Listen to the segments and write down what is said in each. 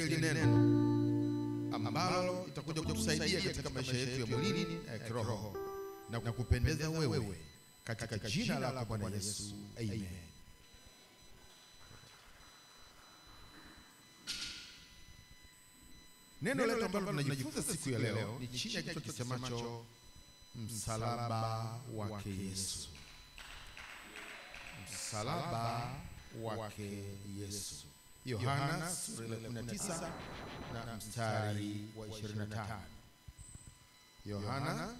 kusikia hili neno ambalo itakuja kutusaidia katika maisha yetu ya mwilini na kiroho na kukupendeza wewe, katika jina la Bwana Yesu, amen. Neno letu ambalo tunajifunza siku ya leo ni chini ya kichwa kisemacho msalaba wake Yesu. Msalaba wake Yesu. Yohana sura ya 19 na mstari wa 25. Yohana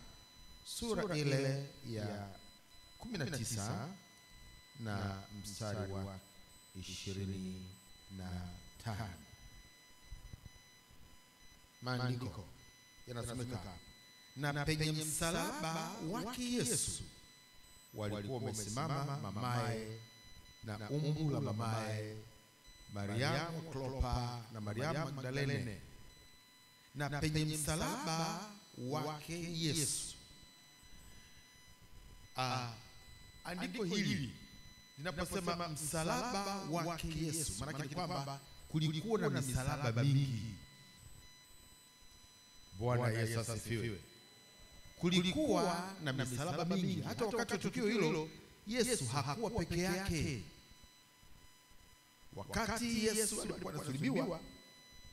sura ile ya 19 na mstari wa 25. Maandiko yanasomeka, na penye msalaba wake Yesu walikuwa wamesimama mamaye na ummu la mamaye, Mariamu Klopa na Mariamu Magdalene. Na penye msalaba wake Yesu. Andiko hili linaposema msalaba wake Yesu, maana yake kwamba kulikuwa na misalaba mingi. Bwana Yesu asifiwe. Kulikuwa na misalaba mingi. Hata wakati wa tukio hilo Yesu hakuwa peke yake. Wakati Yesu alikuwa anasulubiwa,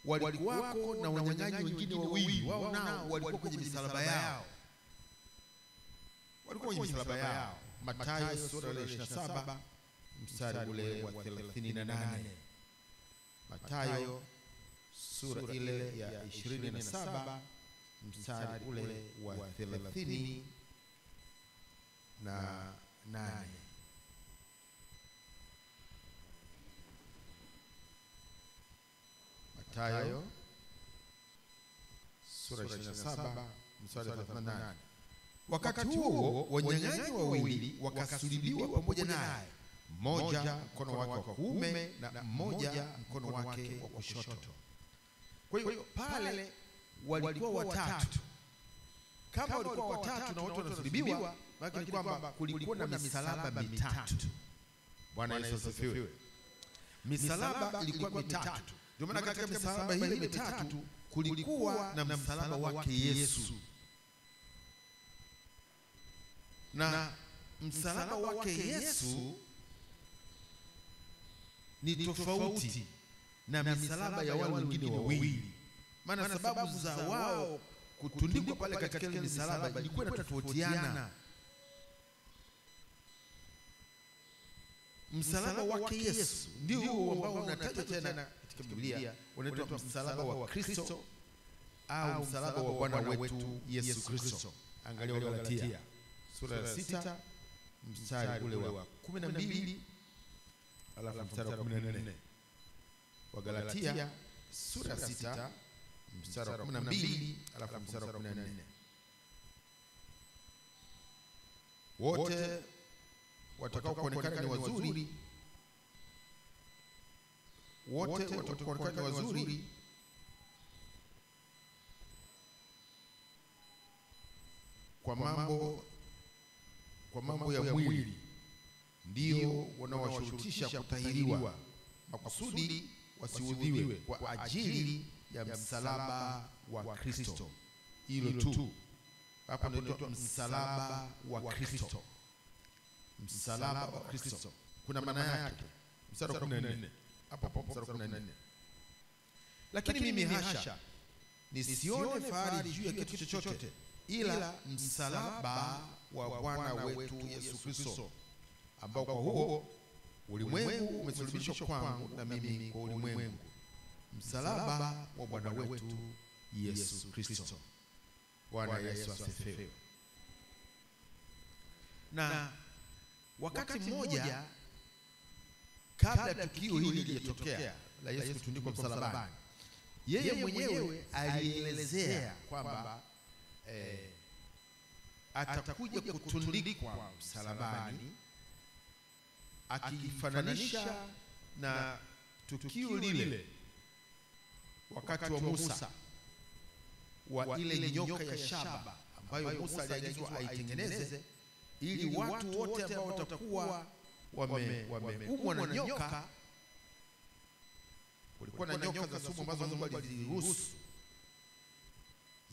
walikuwako na wanyang'anyi wengine wawili, wao nao walikuwa kwenye misalaba yao. Walikuwa kwenye misalaba yao. Mathayo sura ya 27 mstari ule wa 38. Mathayo sura ile ya 27 mstari ule wa 38. Mathayo sura 27 mstari wa 38. Wakati huo wanyang'anyi wawili wakasulubiwa pamoja naye, mmoja mkono wake wa kuume na mmoja mkono wake wa kushoto. Kwa hiyo pale walikuwa watatu. Kama walikuwa watatu na watu wanasulubiwa, maana ni kwamba kulikuwa na misalaba mitatu. Bwana Yesu asifiwe. Misalaba ilikuwa mitatu. Ndio maana katika misalaba hii mitatu kulikuwa na msalaba wake Yesu. Na msalaba wake Yesu ni tofauti na misalaba ya wale wengine wawili. Maana sababu za wao kutundikwa pale katika ile misalaba ilikuwa inatofautiana. Msalaba wake Yesu ndio huo ambao unatajwa tena katika Biblia, unaitwa msalaba wa Kristo au msalaba wa Bwana wetu Yesu Kristo. Angalia Galatia sura ya 6 mstari ule wa 12 alafu mstari wa 14. Wa Galatia sura ya 6 mstari wa 12 alafu mstari wa 14. Wote watakao kuonekana ni wazuri, wote watakao kuonekana ni wazuri kwa mambo ya mwili, ndio wanaowashurutisha kutahiriwa, makusudi wasiudhiwe kwa ajili ya msalaba wa Kristo. Hilo tu. Hapo ndio msalaba wa Kristo. Msalaba wa Kristo kuna maana yake. Mstari wa 14. Hapo mstari wa 14. Lakini mimi hasha, nisione fahari juu ya kitu chochote ila msalaba wa Bwana wetu Yesu Kristo, ambao kwa huo ulimwengu umesulubishwa kwangu na mimi kwa ulimwengu. Msalaba wa Bwana wetu Yesu Kristo. Bwana Yesu asifiwe. Na wakati mmoja kabla tukio hili lijatokea la Yesu kutundikwa msalabani, yeye mwenyewe alielezea kwamba atakuja kutundikwa msalabani, akifananisha na tukio lile wakati wa Musa wa ile nyoka ya shaba ambayo Musa aliagizwa aitengeneze ili watu wote ambao watakuwa wameumwa na nyoka kulikuwa na nyoka za sumu ambazo Mungu aliziruhusu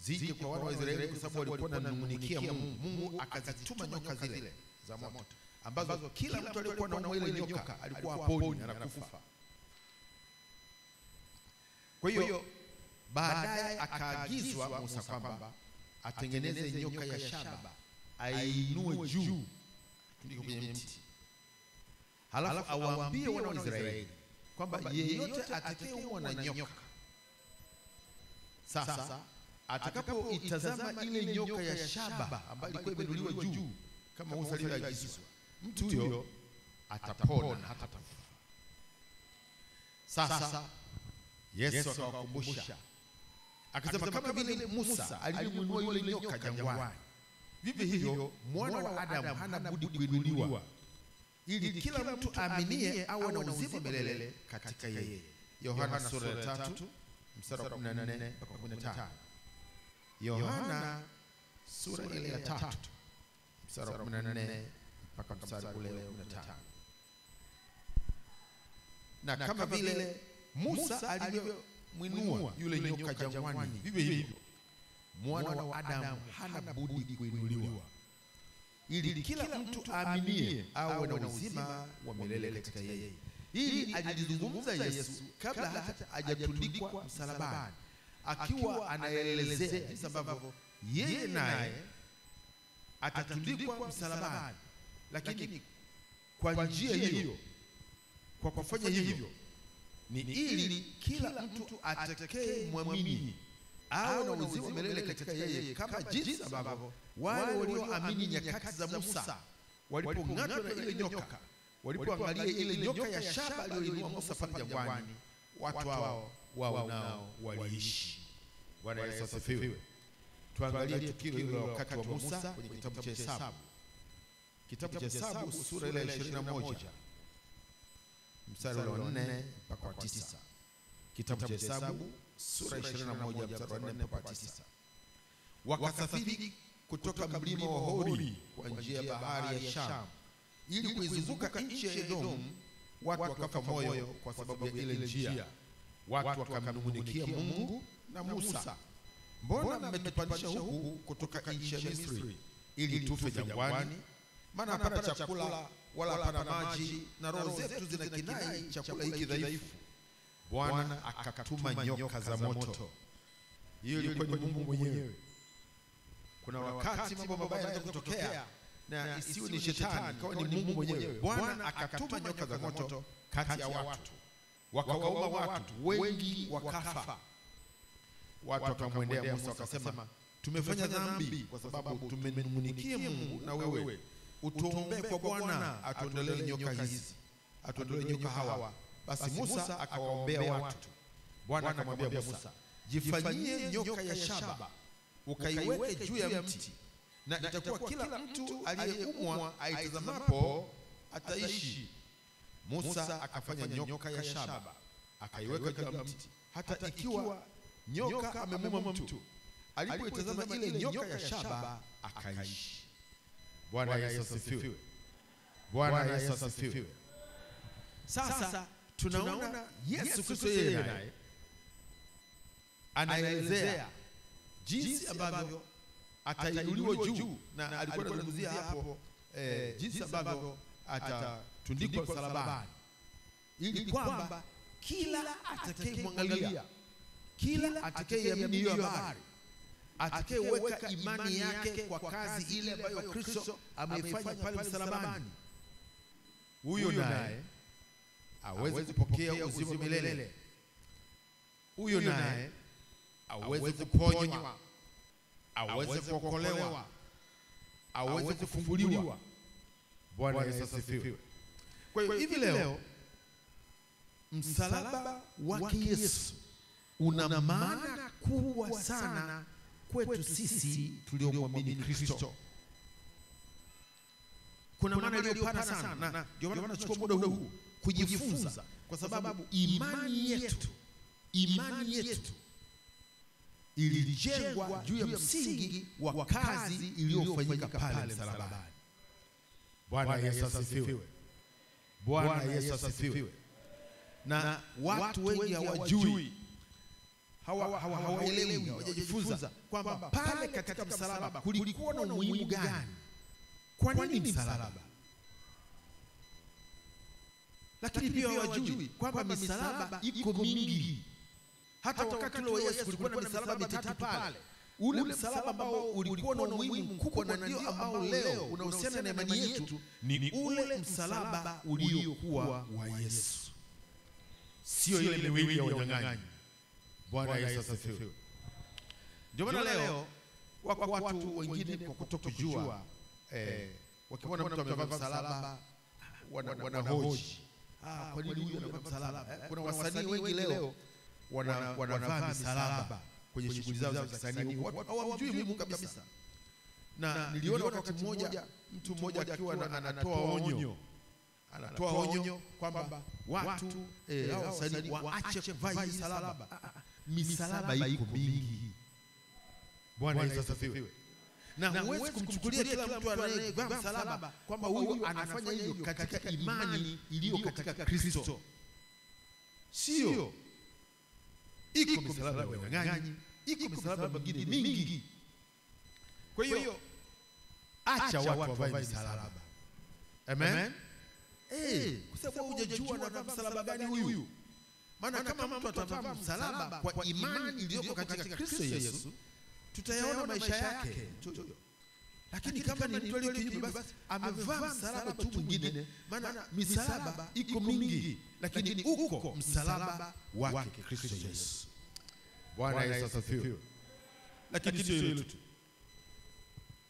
zije kwa wana wa Israeli kwa sababu walikuwa wanamnung'unikia Mungu. Mungu akazituma nyoka zile za moto ambazo kila mtu aliyekuwa na ile nyoka alikuwa aponi anakufa. Kwa hiyo baadaye akaagizwa Musa kwamba atengeneze nyoka ya shaba, ainue juu tundike kwenye mti, halafu awaambie wana wa Israeli kwamba yeyote atakayeumwa na nyoka sasa atakapoitazama ile nyoka ya shaba ambayo ilikuwa imeinuliwa juu kama Musa alivyoagizwa, mtu huyo atapona hata kufa. Sasa Yesu akawakumbusha akasema, kama vile Musa alimuinua yule nyoka jangwani, vivyo hivyo mwana wa Adamu hana budi kuinuliwa, ili kila mtu aaminie awe na uzima milele katika yeye. Yohana sura ya 3 mstari wa 14 mpaka 15. Yohana sura ile ya 3 mstari wa 14 mpaka mstari ule wa 15. Na kama vile Musa alivyomwinua yule nyoka jangwani, vivyo hivyo mwana wa Adamu hana budi kuinuliwa, ili kila mtu aaminie awe na uzima wa milele katika yeye. Hili alilizungumza Yesu kabla hata hajatundikwa msalabani, akiwa anaelezea jinsi ambavyo yeye naye atatundikwa msalabani, lakini kwa njia hiyo, kwa kufanya hivyo ni ili kila mtu atakaye muamini awe na uzima milele katika yeye, kama jinsi ambavyo wale walioamini nyakati za Musa walipong'atwa na ile nyoka, walipoangalia ile nyoka ya shaba aliyoinua Musa pale jangwani, watu wao nao waliishi. Bwana Yesu asifiwe. Tuangalie tukio hilo wakati wa Musa kwenye kitabu cha Hesabu. Kitabu cha Hesabu sura ile ya 21 mstari wa 4 mpaka 9. Kitabu cha Hesabu sura 21 mstari wa 4 mpaka 9. Wakasafiri kutoka mlima wa Hori kwa njia ya bahari ya Shamu ili kuizunguka nchi ya Edomu. Watu wakafa moyo kwa sababu ya ile njia. Watu wakamnung'unikia Mungu na Musa, mbona mmetupandisha huku kutoka nchi ya Misri ili tufe jangwani? Maana hapana chakula wala hapana maji, na roho zetu zinakinai chakula hiki dhaifu. Bwana akatuma nyoka za moto. Hiyo ilikuwa ni Mungu mwenyewe. Kuna wakati mambo mabaya yanaweza kutokea na isiwe ni shetani, kwa ni Mungu mwenyewe. Bwana akatuma nyoka za moto kati ya watu, wakawaua watu wengi, wakafa. Watu wakamwendea Musa wakasema, tumefanya dhambi kwa sababu tumemnung'unikia Mungu na wewe. Utuombee kwa Bwana atuondolee nyoka hizi, atuondolee nyoka hawa. Basi Musa akawaombea watu. Bwana akamwambia Musa, jifanyie nyoka ya shaba, ukaiweke juu ya mti, na itakuwa kila mtu aliyeumwa aitazamapo ataishi. Musa akafanya nyoka ya shaba, akaiweka juu ya mti, hata ikiwa nyoka amemuuma mtu, alipoitazama ile nyoka ya shaba akaishi. Bwana Yesu asifiwe. Bwana Yesu asifiwe. Sasa tunaona Yesu Kristo yeye naye anaelezea jinsi ambavyo atainuliwa juu, na alikuwa anazungumzia hapo jinsi ambavyo atatundikwa msalabani, ili kwamba kila atakayemwangalia, kila atakayeamini hiyo habari, atakayeweka imani yake kwa kazi ile ambayo Kristo ameifanya pale msalabani, huyo naye aweze kupokea uzima milele. Huyo naye aweze kuponywa, aweze kuokolewa, aweze kufunguliwa. Bwana Yesu asifiwe. Kwa hiyo hivi leo msalaba wa Yesu una maana kubwa sana kwetu sisi tuliomwamini Kristo. Kuna maana iliyopana sana, na ndio maana tunachukua muda huu kujifunza, kwa sababu imani yetu ilijengwa juu ya msingi wa kazi iliyofanyika pale msalabani. Bwana Yesu asifiwe. Bwana Yesu asifiwe. na watu wengi hawajui, hawaelewi, hawajajifunza kwamba pale katika msalaba kulikuwa na umuhimu gani. Kwa nini msalaba? Lakini pia hawajui kwamba misalaba iko mingi. Hata wakati ule wa Yesu kulikuwa na misalaba mitatu pale. Ule msalaba ambao ulikuwa na umuhimu mkubwa na ndio ambao leo unahusiana na imani yetu ni ule msalaba uliokuwa wa Yesu, sio ile miwili ya wanyang'anyi. Bwana Yesu asifiwe. Ndio maana leo wako watu wengine kwa kutokujua, wakiona mtu amevaa msalaba wanahoji, kwa nini huyu anavaa msalaba? Kuna wasanii wengi leo wanavaa misalaba kwenye shughuli zao za kisanii, hawamjui Mungu kabisa. Na niliona wakati mmoja mtu mmoja akiwa anatoa onyo kwamba watu hao wasanii waache kuvaa misalaba. Misalaba iko mingi. Bwana Yesu asifiwe. Na huwezi kumchukulia kila mtu anayevaa msalaba kwamba huyu anafanya hivyo katika imani iliyo katika Kristo. Sio. Iko misalaba ya wanyang'anyi, iko misalaba mingine mingi. Kwa hiyo acha watu wavae misalaba. Amen. Kwa sababu hujajua na msalaba gani huyu. Maana kama mtu atavaa msalaba kwa imani iliyoko katika Kristo Yesu, tutayaona maisha yake. Lakini kama ni mtu aliyekinyume, basi amevaa msalaba tu mwingine. Maana misalaba iko mingi, lakini uko msalaba wake Kristo Yesu. Bwana Yesu asifiwe. Lakini sio hilo tu,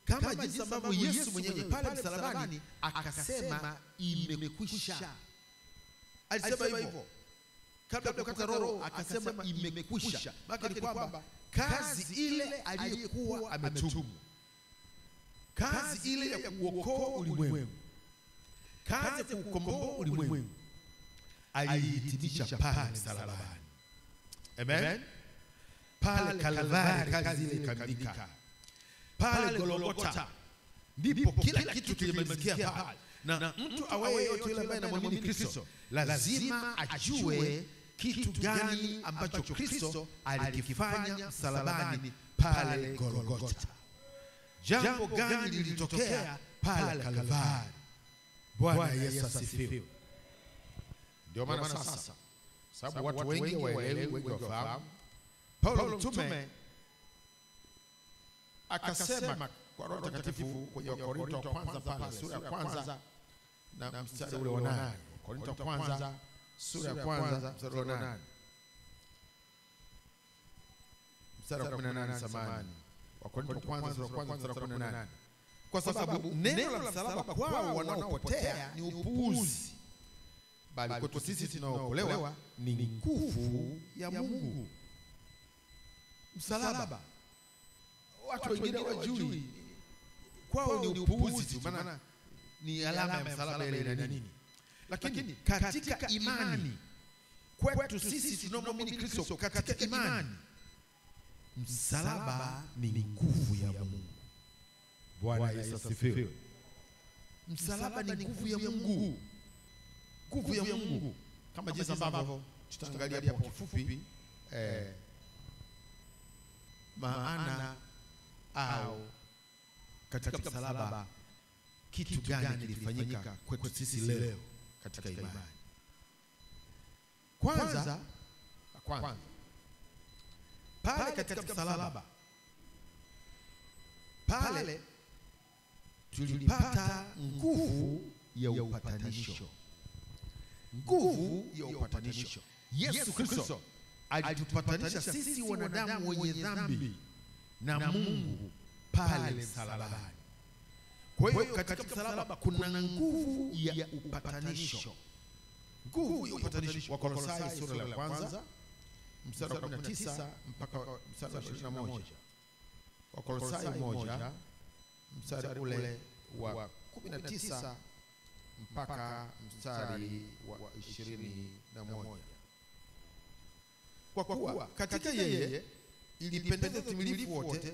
kama jinsi ambavyo Yesu mwenyewe pale msalabani akasema imekwisha. Alisema hivyo kabla ya kukata roho, akasema imekwisha. Maana ni kwamba kazi ile aliyokuwa ametumwa, kazi ile ya kuokoa ulimwengu, kazi ya kukomboa ulimwengu, alihitimisha pale msalabani. Amen. Pale Kalvari kazi ile ikamilika. Pale Golgotha ndipo kila kitu kilimalizikia pale. Na mtu awaye yote yule ambaye anamwamini Kristo lazima ajue kitu gani ambacho Kristo alikifanya msalabani pale Golgotha. Jambo gani lilitokea pale Kalvari. Bwana Yesu asifiwe. Ndio maana sasa, sababu watu wengi waelewi, wengi wafahamu, Paulo mtume akasema kwa Roho Mtakatifu kwenye Wakorintho wa kwanza pale sura ya kwanza na mstari ule wa 8. Wakorintho wa kwanza sura ya kwanza mstari wa 8. Mstari wa 18 samani. Wakorintho wa kwanza sura ya kwanza mstari wa 18. Kwa sababu neno la msalaba kwao wanaopotea ni upuuzi, bali kwetu sisi tunaookolewa ni nguvu ya Mungu. Msalaba watu wengine wajui, kwao ni upuuzi tu, maana ni alama ya msalaba ile na nini. Lakini katika imani kwetu sisi tunaomwamini Kristo, katika imani msalaba ni nguvu ya Mungu. Bwana Yesu asifiwe. Msalaba ni nguvu ya Mungu, nguvu ya Mungu, kama jinsi ambavyo tutaangalia kwa kifupi maana au katika msalaba kitu gani kilifanyika kwetu sisi leo katika imani. Kwanza pale katika msalaba pale tulipata nguvu ya upatanisho. Nguvu ya upatanisho. Yesu Kristo alitupatanisha sisi wanadamu wenye dhambi na Mungu pale msalabani. Kwa hiyo katika msalaba kuna nguvu ya upatanisho. Nguvu ya upatanisho. Wakolosai sura ya kwanza mstari wa 19 mpaka mstari wa 21. Wakolosai 1 mstari ule wa 19 mpaka mstari wa 21. Kwa kuwa katika yeye ilipendeza utimilifu wote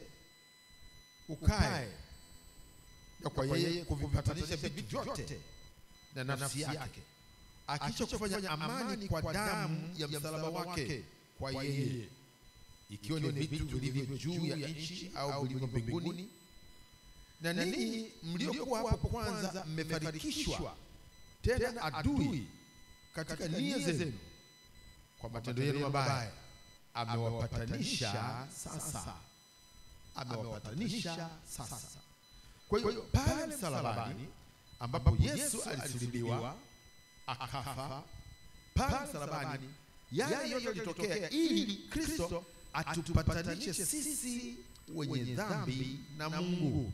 ukae, na kwa yeye kuvipatanisha vitu vyote na nafsi yake, akisha kufanya amani kwa damu ya msalaba wake kwa yeye, ikiwa ni vitu vilivyo juu ya nchi au vilivyo mbinguni. Na ninyi mliokuwa hapo kwanza mmefarikishwa tena adui katika nia zenu kwa matendo yenu mabaya, amewapatanisha sasa. Amewapatanisha sasa. Kwa hiyo pale msalabani ambapo Yesu alisulubiwa akafa, pale msalabani yale yote yalitokea ili Kristo atupatanishe sisi wenye dhambi na Mungu.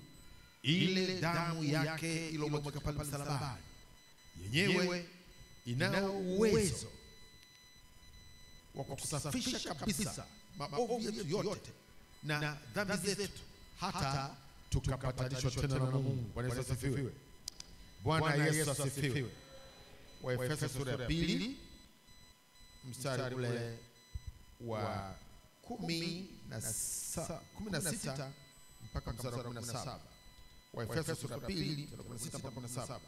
Ile damu yake iliyomwagika pale msalabani yenyewe ina uwezo wa kutusafisha kabisa maovu yetu yote na dhambi zetu, hata tukapatanishwa tena na Mungu. Bwana Yesu asifiwe. Bwana Yesu asifiwe. Waefeso sura ya 2 mstari ule wa 16 mpaka mstari wa 17. Waefeso sura ya 2 16 mpaka 17.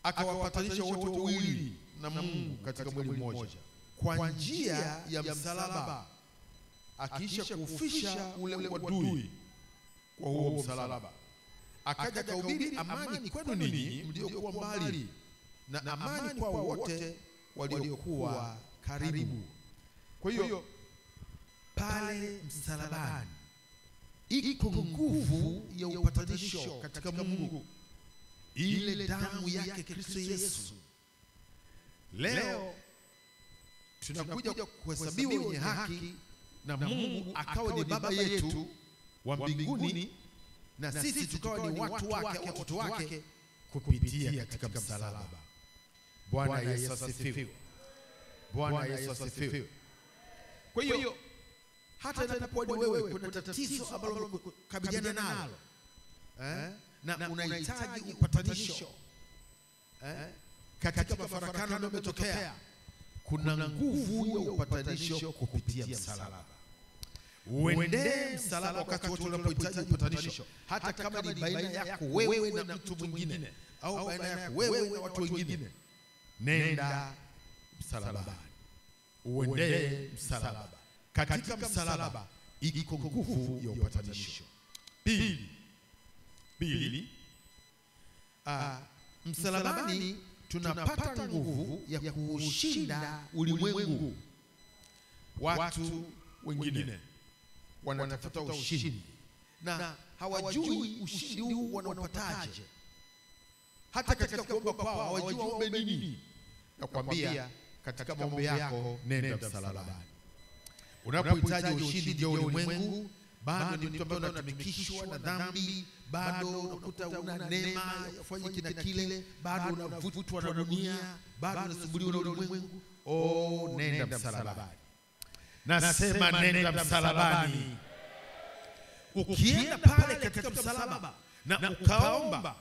Akawapatanisha wote wawili na Mungu katika mwili mmoja kwa njia ya msalaba, akiisha kuufisha ule uadui kwa huo msalaba. Akaja kuhubiri amani kwenu ninyi mliokuwa mbali, na amani kwa wote waliokuwa karibu. Kwa hiyo pale msalabani iko nguvu ya upatanisho katika Mungu, ile damu yake Kristo Yesu. Leo tunakuja kuhesabiwa wenye haki na Mungu akawa ni baba yetu wa mbinguni, na sisi tukawa ni watu wake, watoto wake, kupitia katika msalaba. Bwana Yesu asifiwe. Bwana Yesu asifiwe. Kwa hiyo hata inapokuwa ni wewe kuna tatizo ambalo unakabiliana nalo, na unahitaji upatanisho, katika mafarakano yanayotokea, kuna nguvu ya upatanisho kupitia msalaba. Uende msalaba wakati wote unapohitaji upatanisho, hata kama ni baina yako wewe na mtu mwingine au baina yako wewe na watu wengine. Nenda msalabani, uende msalaba. Katika msalaba iko nguvu ya upatanisho. Pili, msalabani tunapata nguvu ya kushinda ulimwengu. Watu wengine wanatafuta ushindi na hawajui ushindi huu wanapataje. Hata katika kuomba kwao hawajui waombe nini. Nakwambia katika maombi yako nenda msalabani. Unapohitaji ushindi ndio ulimwengu, bado ni mtu ambaye unatumikishwa na dhambi, bado unakuta una neema ya kufanya kile na kile, bado unavutwa na dunia, bado unasumbuliwa na ulimwengu. Nenda msalabani. Nasema nenda msalabani. Ukienda pale katika msalaba na ukaomba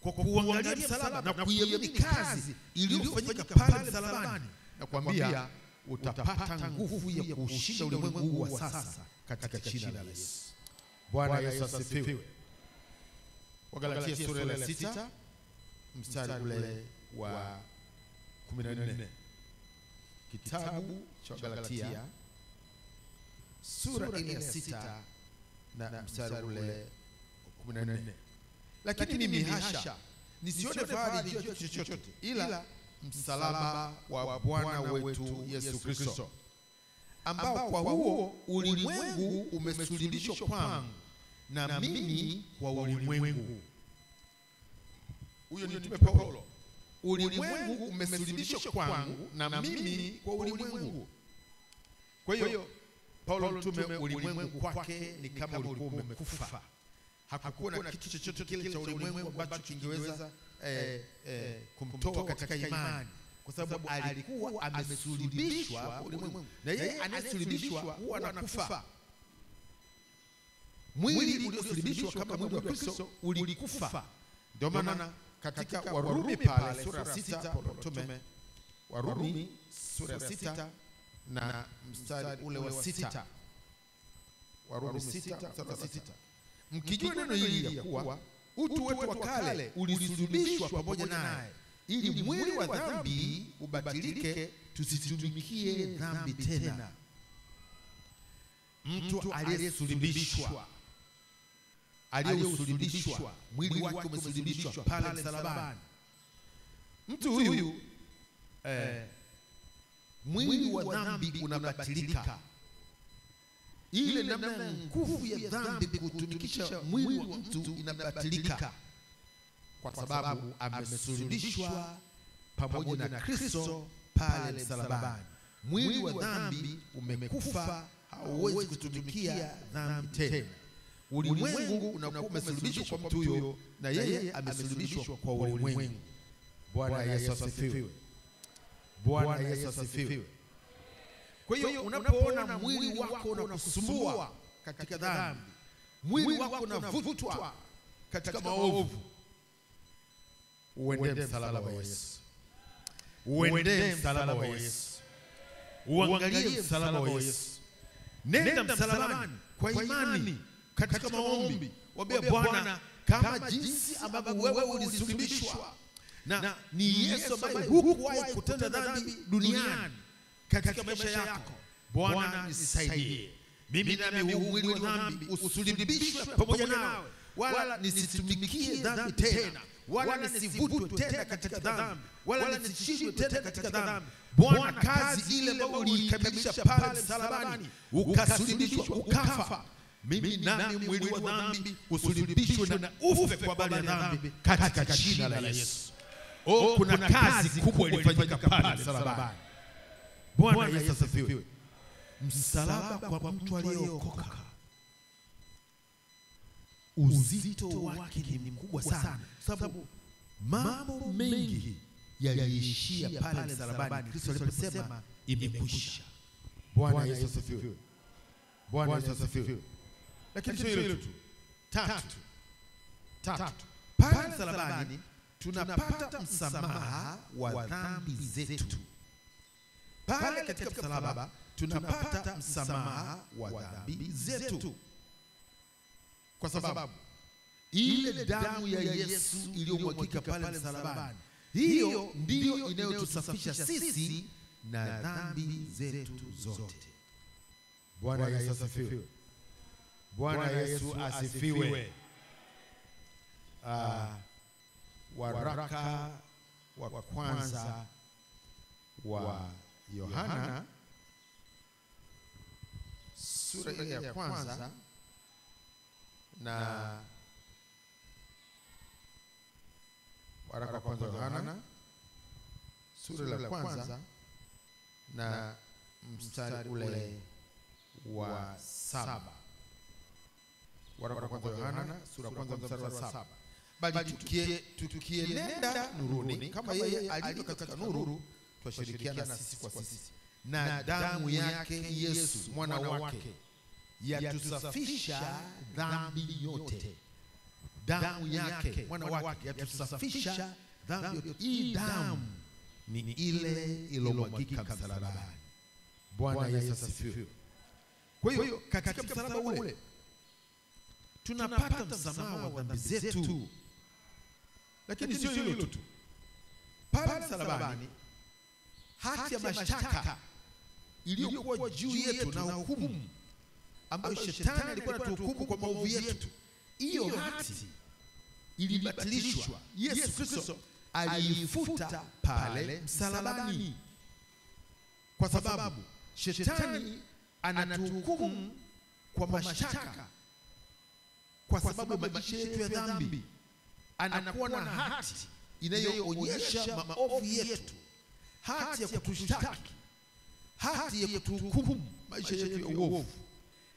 kwa kuangalia msalaba na kuiamini kazi iliyofanyika pale msalabani, nakwambia utapata nguvu ya kushinda ulimwengu wa sasa katika jina la Yesu. Bwana Yesu asifiwe. Wagalatia sura ya 6 mstari ule wa 14. Kitabu cha Galatia sura ile ya 6 na mstari ule 14. Lakini mimi hasha, nisione fahari juu ya chochote ila msalaba wa Bwana wetu Yesu Kristo, ambao kwa huo ulimwengu umesulubishwa kwangu na mimi kwa ulimwengu. Huyo ni Mtume Paulo. Ulimwengu umesulubishwa kwangu na mimi kwa ulimwengu. Kwa hiyo Paulo mtume, ulimwengu kwake ni kama ulikuwa umekufa. Hakukuwa na kitu chochote kile cha ulimwengu ambacho kingeweza kumtoa katika imani, kwa sababu alikuwa amesulubishwa ulimwengu, na yeye anayesulubishwa huwa anakufa. Mwili uliosulubishwa kama mwili wa Kristo ulikufa. Ndio maana katika Warumi pale sura 6, Paulo mtume, Warumi sura 6 na mstari ule wa 6, Warumi 6 mstari wa 6, mkijua neno hili ya kuwa utu wetu wa kale ulisulubishwa pamoja naye ili mwili wa dhambi ubatilike, tusitumikie dhambi tena. Mtu aliyesulubishwa, mwili wake umesulubishwa pale msalabani. Mtu huyu mwili wa dhambi unabatilika. Ile namna nguvu ya dhambi kutumikisha mwili wa mtu inabatilika, kwa sababu amesulubishwa pamoja na Kristo pale msalabani. Mwili wa dhambi umekufa, hauwezi kutumikia dhambi tena. Ulimwengu unakuwa umesulubishwa kwa mtu huyo, na yeye amesulubishwa kwa ulimwengu. Bwana Yesu asifiwe. Bwana Yesu asifiwe. Kwa hiyo unapoona mwili wako unakusumbua katika dhambi, mwili wako unavutwa katika maovu, uende msalaba wa Yesu. Uende msalaba wa Yesu. Uangalie msalaba wa Yesu. Nenda msalabani kwa imani katika maombi. Waambie Bwana, kama jinsi ambavyo wewe ulisulubishwa na ni Yesu ambaye hukuwahi kutenda dhambi duniani katika maisha yako, Bwana nisaidie mimi nami huu mwili wa dhambi usulubishwe pamoja nawe, wala nisitumikie dhambi tena, wala nisivutwe tena katika dhambi, wala nisishindwe tena katika dhambi. Bwana, kazi ile ambayo uliikamilisha pale msalabani, ukasulubishwa ukafa, mimi nami mwili wa dhambi usulubishwe na ufe kwa habari ya dhambi katika jina la Yesu. Kuna kazi kubwa ilifanyika pale msalabani. Bwana Yesu asifiwe. Msalaba kwa mtu aliyeokoka, uzito wake ni mkubwa sana, sababu mambo mengi yaliishia pale msalabani Kristo aliposema imekwisha. Bwana Yesu asifiwe. Bwana Yesu asifiwe. Lakini sio hilo tu. Tatu. Pale msalabani tunapata msamaha wa dhambi zetu. Pale katika msalaba tunapata msamaha wa dhambi zetu, kwa sababu ile damu ya Yesu iliyomwagika pale msalabani, hiyo ndiyo inayotusafisha sisi na dhambi zetu zote. Bwana Yesu asifiwe. Bwana Yesu asifiwe. Waraka wa kwanza wa Yohana sura ya kwanza na waraka wa kwanza wa Yohana sura ya kwanza na mstari ule wa 7. Waraka wa kwanza wa Yohana sura ya kwanza mstari wa 7. Bali tukienenda nuruni kama yeye alivyo katika nuru, twashirikiana sisi kwa sisi, na damu yake Yesu mwana wake yatusafisha dhambi yote. Damu yake mwana wake yatusafisha dhambi yote. Hii damu ni ile iliyomwagika msalabani. Bwana Yesu asifiwe. Kwa hiyo katika msalaba ule tunapata msamaha wa dhambi zetu. Lakini sio hilo tu. Pale msalabani hati ya mashtaka iliyokuwa juu yetu na hukumu ambayo shetani alikuwa anatuhukumu kwa maovu yetu, hiyo hati ilibatilishwa. Yesu Kristo aliifuta pale msalabani, kwa sababu shetani anatuhukumu kwa mashtaka kwa sababu ya maisha yetu ya dhambi. Anakuwa na hati inayoonyesha maovu yetu, hati ya kutushtaki, hati ya kutuhukumu maisha yetu ya uovu.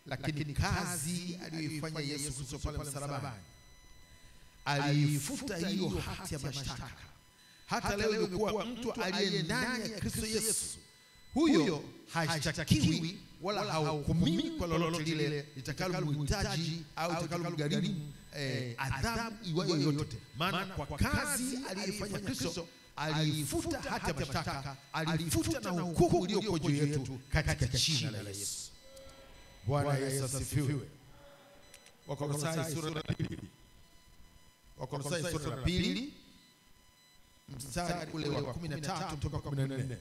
Lakini kazi aliyoifanya Yesu Kristo pale msalabani, aliifuta hiyo hati ya mashtaka. Hata leo imekuwa mtu aliye ndani ya Kristo Yesu, huyo hashtakiwi wala hahukumiwi kwa lolote lile litakalomhitaji au litakalomgharimu adhabu iwayo yoyote. Maana kwa kazi aliyofanya Kristo alifuta hati ya mashtaka, alifuta na hukumu iliyokuwa juu yetu katika jina la Yesu. Bwana Yesu asifiwe. Wakolosai sura ya 2. Wakolosai sura ya 2 mstari ule wa 13 mpaka 14.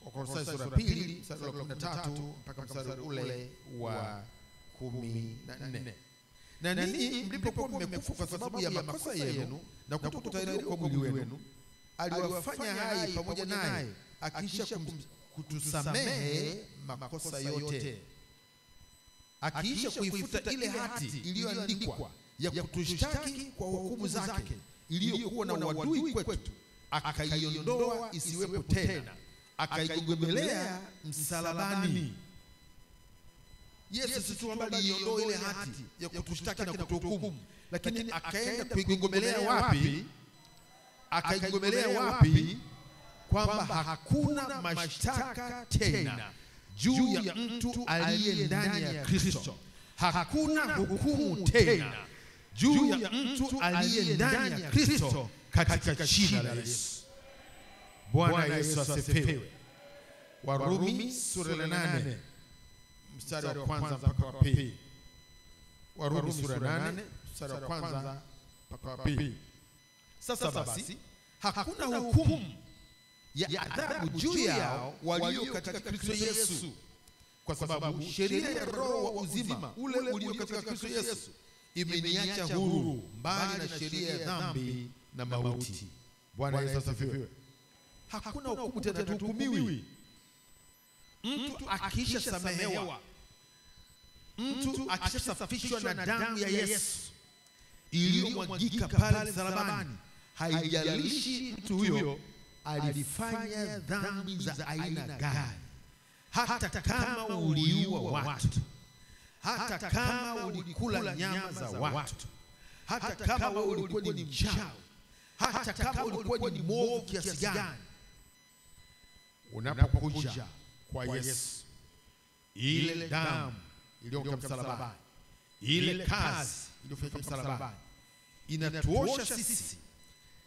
Wakolosai sura 2 mstari wa 13 mpaka mstari ule wa 14. Na ninyi mlipokuwa mmekufa kwa sababu ya makosa yenu na kutokutahiriwa kwa mwili wenu, aliwafanya hai pamoja naye, akiisha kutusamehe makosa yote, akiisha kuifuta ile hati iliyoandikwa ya kutushtaki kwa hukumu zake, iliyokuwa na uadui kwetu, akaiondoa isiwepo tena, akaigomelea msalabani. Yesu si tu kwamba aliondoa ile hati ya kutushtaki na kutuhukumu, lakini akaenda kuigomelea wapi? Akaigomelea wapi? Kwamba hakuna mashtaka tena juu ya mtu aliye ndani ya Kristo. Hakuna hukumu tena juu ya mtu aliye ndani ya Kristo, katika jina la Yesu. Bwana Yesu asifiwe. Warumi sura ya 8 mstari wa kwanza mpaka wa pili. Warumi sura 8 mstari wa kwanza mpaka wa pili. Sasa basi hakuna hukumu ya adhabu juu yao walio katika Kristo Yesu, kwa sababu sheria ya roho wa uzima ule ulio katika Kristo Yesu imeniacha huru mbali na sheria ya dhambi na mauti. Bwana Yesu asifiwe. Hakuna hukumu tena, tuhukumiwi. Mtu akisha samehewa, mtu akisha safishwa na damu ya Yesu iliyomwagika pale msalabani, haijalishi mtu huyo alifanya dhambi za aina gani, hata kama uliua watu, hata kama ulikula nyama za watu, hata kama ulikuwa ni mchawi, hata kama ulikuwa ni mwovu kiasi gani, unapokuja kwa Yesu, ile damu iliyotoka msalabani, ile kazi iliyofanyika msalabani inatuosha sisi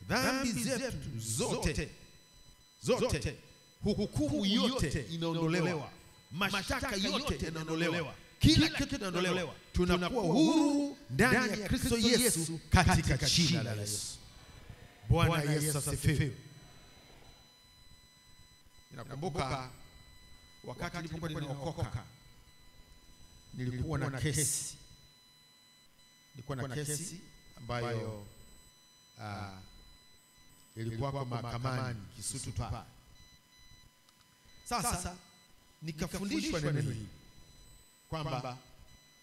dhambi zetu zote. Hukumu yote inaondolewa, mashtaka yote yanaondolewa, kila kitu kinaondolewa. Tunakuwa huru ndani ya Kristo Yesu, katika jina la Yesu. Bwana Yesu asifiwe. Ninakumbuka wakati nilipokuwa ninaokoka, nilikuwa na kesi ambayo ilikuwa kwa mahakamani Kisutu pale. Sasa nikafundishwa neno hili kwamba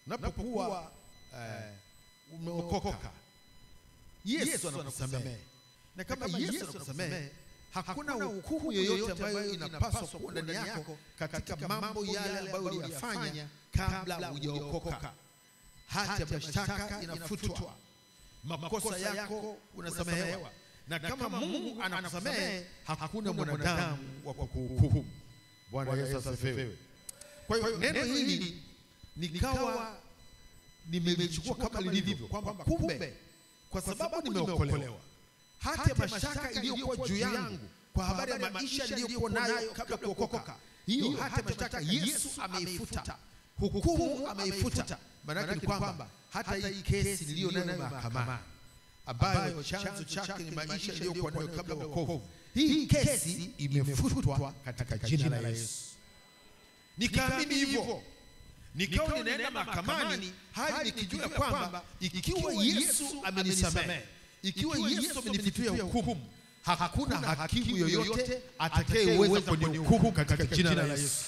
unapokuwa umeokoka, Yesu anakusamehe, na kama Yesu anakusamehe, hakuna hukumu yoyote ambayo inapaswa kuwa ndani yako katika mambo yale ambayo uliyafanya kabla hujaokoka. Hati ya mashtaka inafutwa, makosa yako unasamehewa, na kama Mungu anakusamehe, hakuna mwanadamu wa kukuhukumu. Bwana Yesu asifiwe. Kwa hiyo neno hili nikawa nimelichukua kama lilivyo, kwamba kumbe kwa sababu nimeokolewa, hata ya mashtaka iliyokuwa juu yangu kwa habari ya maisha niliyokuwa nayo kabla kuokoka, hiyo hata mashtaka Yesu ameifuta, hukumu ameifuta. Maana ni kwamba hata hii kesi niliyo nayo mahakamani, ambayo chanzo chake ni maisha niliyokuwa nayo kabla wokovu, hii kesi imefutwa katika jina la Yesu. Nikaamini hivyo, nikawa ninaenda mahakamani hadi nikijua kwamba ikiwa Yesu amenisamehe, ikiwa Yesu amenifutia hukumu, hakuna hakimu yoyote atakayeweza kunihukumu katika jina la Yesu.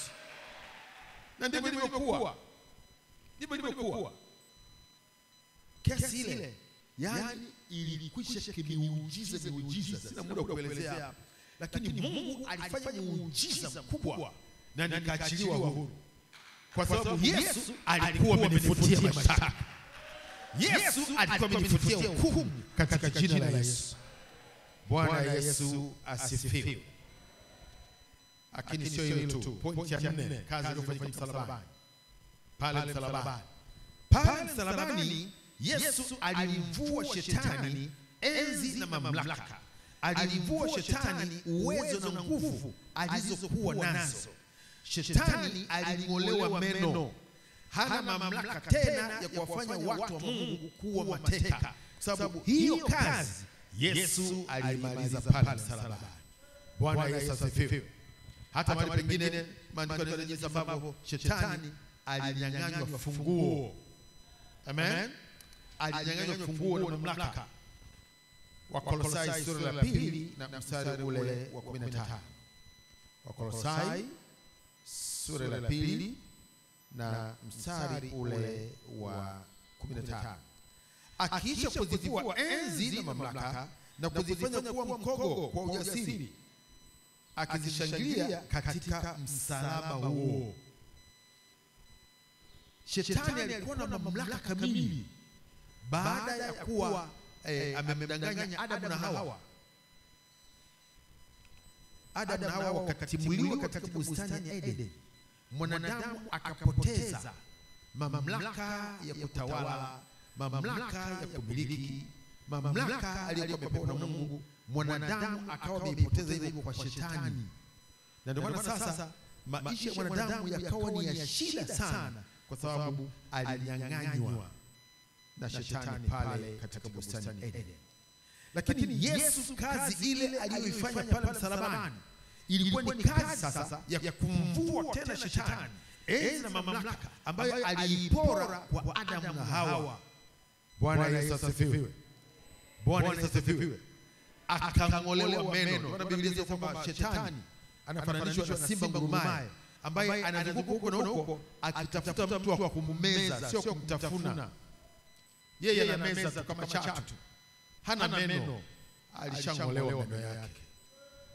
Na ndivyo ilivyokuwa. Kesi ile yani ilikwisha kimiujiza, sina muda wa kuelezea hapa, lakini Mungu alifanya muujiza mkubwa na nikaachiliwa huru, kwa sababu Yesu alikuwa amenifutia mashtaka. Yesu alikuwa amenifutia hukumu katika jina la Yesu. Bwana Yesu asifiwe. Lakini sio hilo tu, pointi ya 4, kazi iliyofanyika msalabani. Pale msalabani Yesu alimvua shetani enzi na mamlaka, alimvua shetani uwezo na nguvu alizokuwa nazo. Shetani aling'olewa meno, hana mamlaka tena ya kuwafanya watu wa Mungu kuwa mateka, sababu hiyo kazi Yesu alimaliza pale msalabani. Bwana Yesu asifiwe. Hata mahali pengine maandiko yanaeleza ambavyo shetani alinyang'anywa funguo. Amen. Alinyang'anywa funguo na mamlaka. Wakolosai sura ya 2 na mstari ule wa 15. Wakolosai sura ya 2 na mstari ule wa 15. Akiisha kuzivua enzi na mamlaka na kuzifanya kuwa mkogo kwa ujasiri, akizishangilia katika msalaba huo. Shetani alikuwa na mamlaka kamili baada ya kuwa amemdanganya Adamu na Hawa. Adamu na Hawa wakatimuliwa katika bustani ya Eden. Mwanadamu akapoteza mamlaka ya kutawala, mamlaka ya kumiliki, mamlaka aliyokuwa amepewa na Mungu. Mwanadamu akawa ameipoteza hivyo kwa shetani. Na ndio maana sasa maisha ya mwanadamu yakawa ni ya shida sana, kwa sababu alinyang'anywa na shetani pale katika bustani ya Eden. Lakini Yesu, kazi ile aliyoifanya pale msalabani ilikuwa ni kazi sasa ya kumvua tena shetani enzi na mamlaka ambayo aliipora kwa Adamu na Hawa. Bwana Yesu asifiwe. Bwana Yesu asifiwe. Akang'olewa meno. Maana Biblia inasema kwamba shetani anafananishwa na simba ngurumaye ambaye anazunguka huko na huko akitafuta mtu wa kummeza, sio kumtafuna. Yeye anameza tu kama chatu. Hana meno. Alishang'olewa meno yake.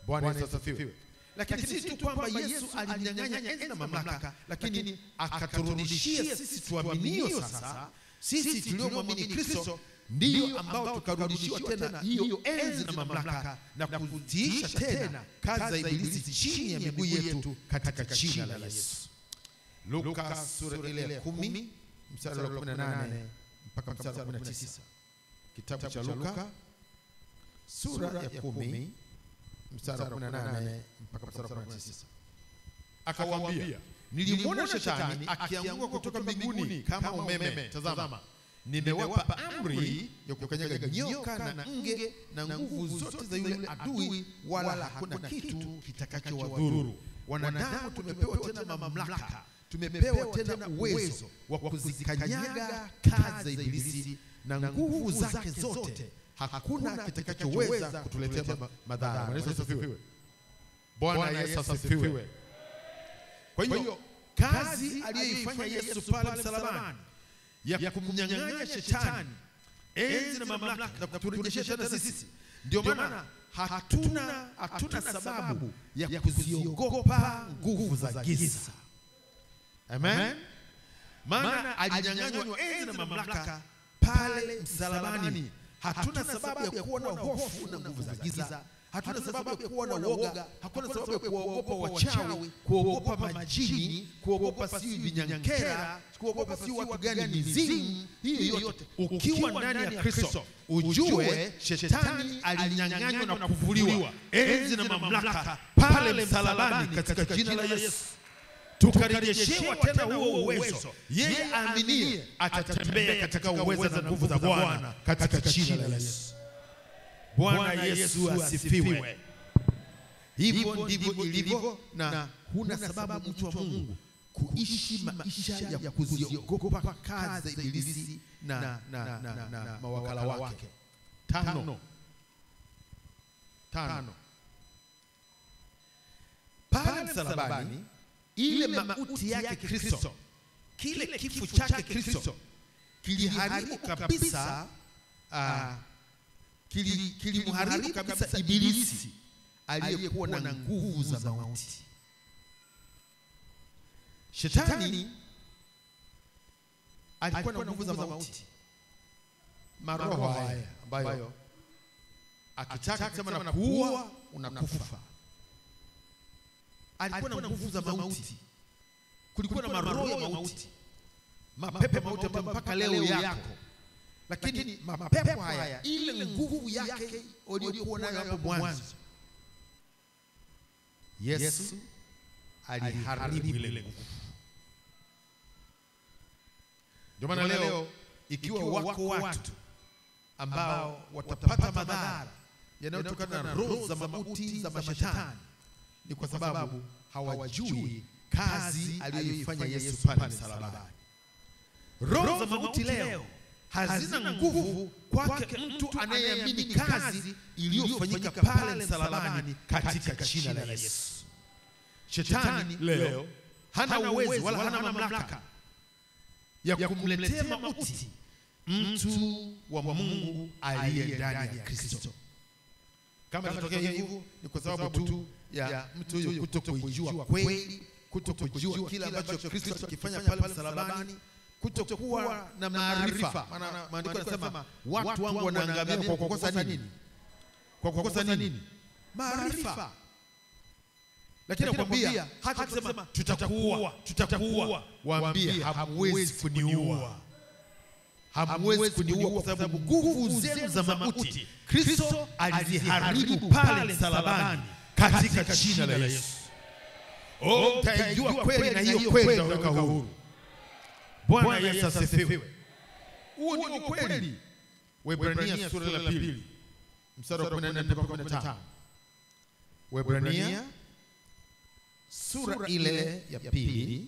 Bwana Yesu asifiwe. Lakini si tu kwamba Yesu alinyang'anya enzi na mamlaka, lakini akaturudishia sisi tuaminio sasa. Sisi tuliomwamini Kristo ndio ambao tukarudishiwa tena hiyo enzi na mamlaka na kutiisha tena kazi za ibilisi chini ya miguu yetu katika jina la Yesu. Luka sura ile ya 10 mstari wa 18 mpaka mstari wa 19. Kitabu cha Luka sura ya 10 mstari wa 18 mpaka mstari wa 19. Akawaambia, nilimwona shetani akianguka kutoka mbinguni kama umeme. Tazama, nimewapa amri ya kukanyaga nyoka na nge na nguvu zote za yule adui, wala hakuna kitu kitakachowadhuru. Wanadamu tumepewa tena mamlaka, tumepewa tena uwezo wa kuzikanyaga kazi za ibilisi na nguvu zake zote. Hakuna kitakachoweza kutuletea madhara. Bwana Yesu asifiwe. Bwana Yesu asifiwe. Kwa hiyo kazi aliyoifanya Yesu pale msalabani ya kumnyang'anya shetani enzi na mamlaka na kuturudishia tena sisi, ndio maana hatuna sababu ya kuziogopa nguvu za giza. Amen. Maana alinyang'anywa enzi na mamlaka pale msalabani. Hatuna sababu ya kuwa na hofu na nguvu za giza. Hatuna sababu ya kuwa na woga. Hakuna sababu ya kuogopa wachawi, kuogopa majini, kuogopa si vinyankera, kuogopa si watu gani mizimu. Hiyo yote ukiwa ndani ya Kristo, ujue shetani alinyang'anywa na kuvuliwa enzi na mamlaka pale msalabani katika jina la Yesu. Tukarejeshewa tena huo uwezo. Yeye aaminie atatembea katika uwezo na nguvu za Bwana katika jina la Yesu. Bwana Yesu asifiwe. Hivyo ndivyo ilivyo, na huna sababu mtu wa Mungu kuishi maisha ya kuziogopa kazi za ibilisi na mawakala wake. Tano. Pale msalabani, ile mauti yake Kristo, kile kifo chake Kristo kiliharibu kabisa kilimharibu kabisa ibilisi aliyekuwa na nguvu za mauti. Shetani alikuwa na nguvu za mauti, maroho haya ambayo akitaka kusema na kuua unakufa. Alikuwa na nguvu za mauti. Kulikuwa na maroho ya mauti, mapepo mauti ambayo mpaka leo yako. Lakini mapepo haya, ile nguvu yake aliyokuwa nayo hapo mwanzo, Yesu aliharibu ile nguvu. Ndio maana leo ikiwa wako watu ambao watapata madhara yanayotokana na roho za mauti za mashetani ni kwa sababu hawajui kazi aliyoifanya Yesu pale msalabani. Roho za mauti leo hazina nguvu kwake mtu anayeamini kazi iliyofanyika pale msalabani katika jina la Yesu. Shetani leo hana uwezo wala hana mamlaka ya kumletea mauti mtu wa Mungu aliye ndani ya Kristo. Kama inatokea hivyo ni kwa sababu tu ya mtu huyo kutokujua kweli, kutokujua kila ambacho Kristo akifanya pale msalabani, kutokuwa na maarifa. Maana maandiko yanasema watu wangu wanaangamia kwa kukosa nini? Kwa kukosa nini? Maarifa. Lakini nakwambia hata kusema tutakuua, waambie hamwezi kuniua. Hamwezi kuniua kwa sababu nguvu zenu za mauti Kristo aliziharibu pale msalabani katika jina la Yesu. Mtajua kweli na hiyo kweli itaweka huru. Bwana Yesu asifiwe. Huo ndio kweli. Waebrania sura ya 2 mstari wa 14 mpaka 15. Waebrania sura ile ya 2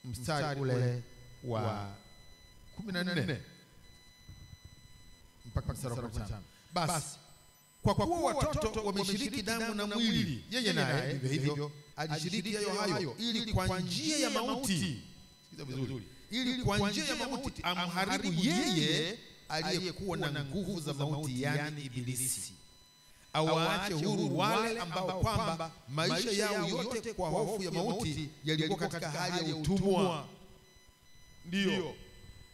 mstari ule wa 14 mpaka mstari wa 15. Basi kwa kuwa watoto wameshiriki damu na mwili, yeye naye vivyo hivyo alishiriki hayo ili kwa njia ya mauti, sikiza vizuri, ili kwa njia ya mauti amharibu yeye aliyekuwa na nguvu za mauti, yani Ibilisi, awaache huru wale ambao kwamba maisha yao yote kwa hofu ya mauti yalikuwa katika hali ya utumwa. Ndio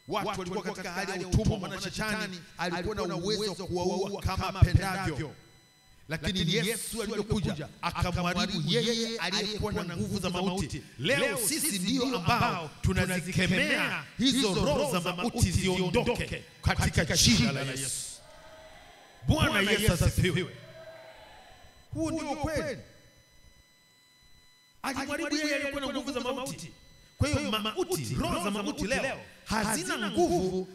watu walikuwa katika hali ya utumwa, maana shetani alikuwa na uwezo wa kuwaua kama pendavyo. Lakini Yesu alipokuja akamharibu yeye aliyekuwa na nguvu za mauti. Leo sisi ndio ambao tunazikemea hizo roho za mauti ziondoke katika jina la Yesu. Bwana Yesu asifiwe. Huo ndio kweli. Alimharibu yeye aliyekuwa na nguvu za mauti. Kwa hiyo mauti, roho za mauti leo hazina nguvu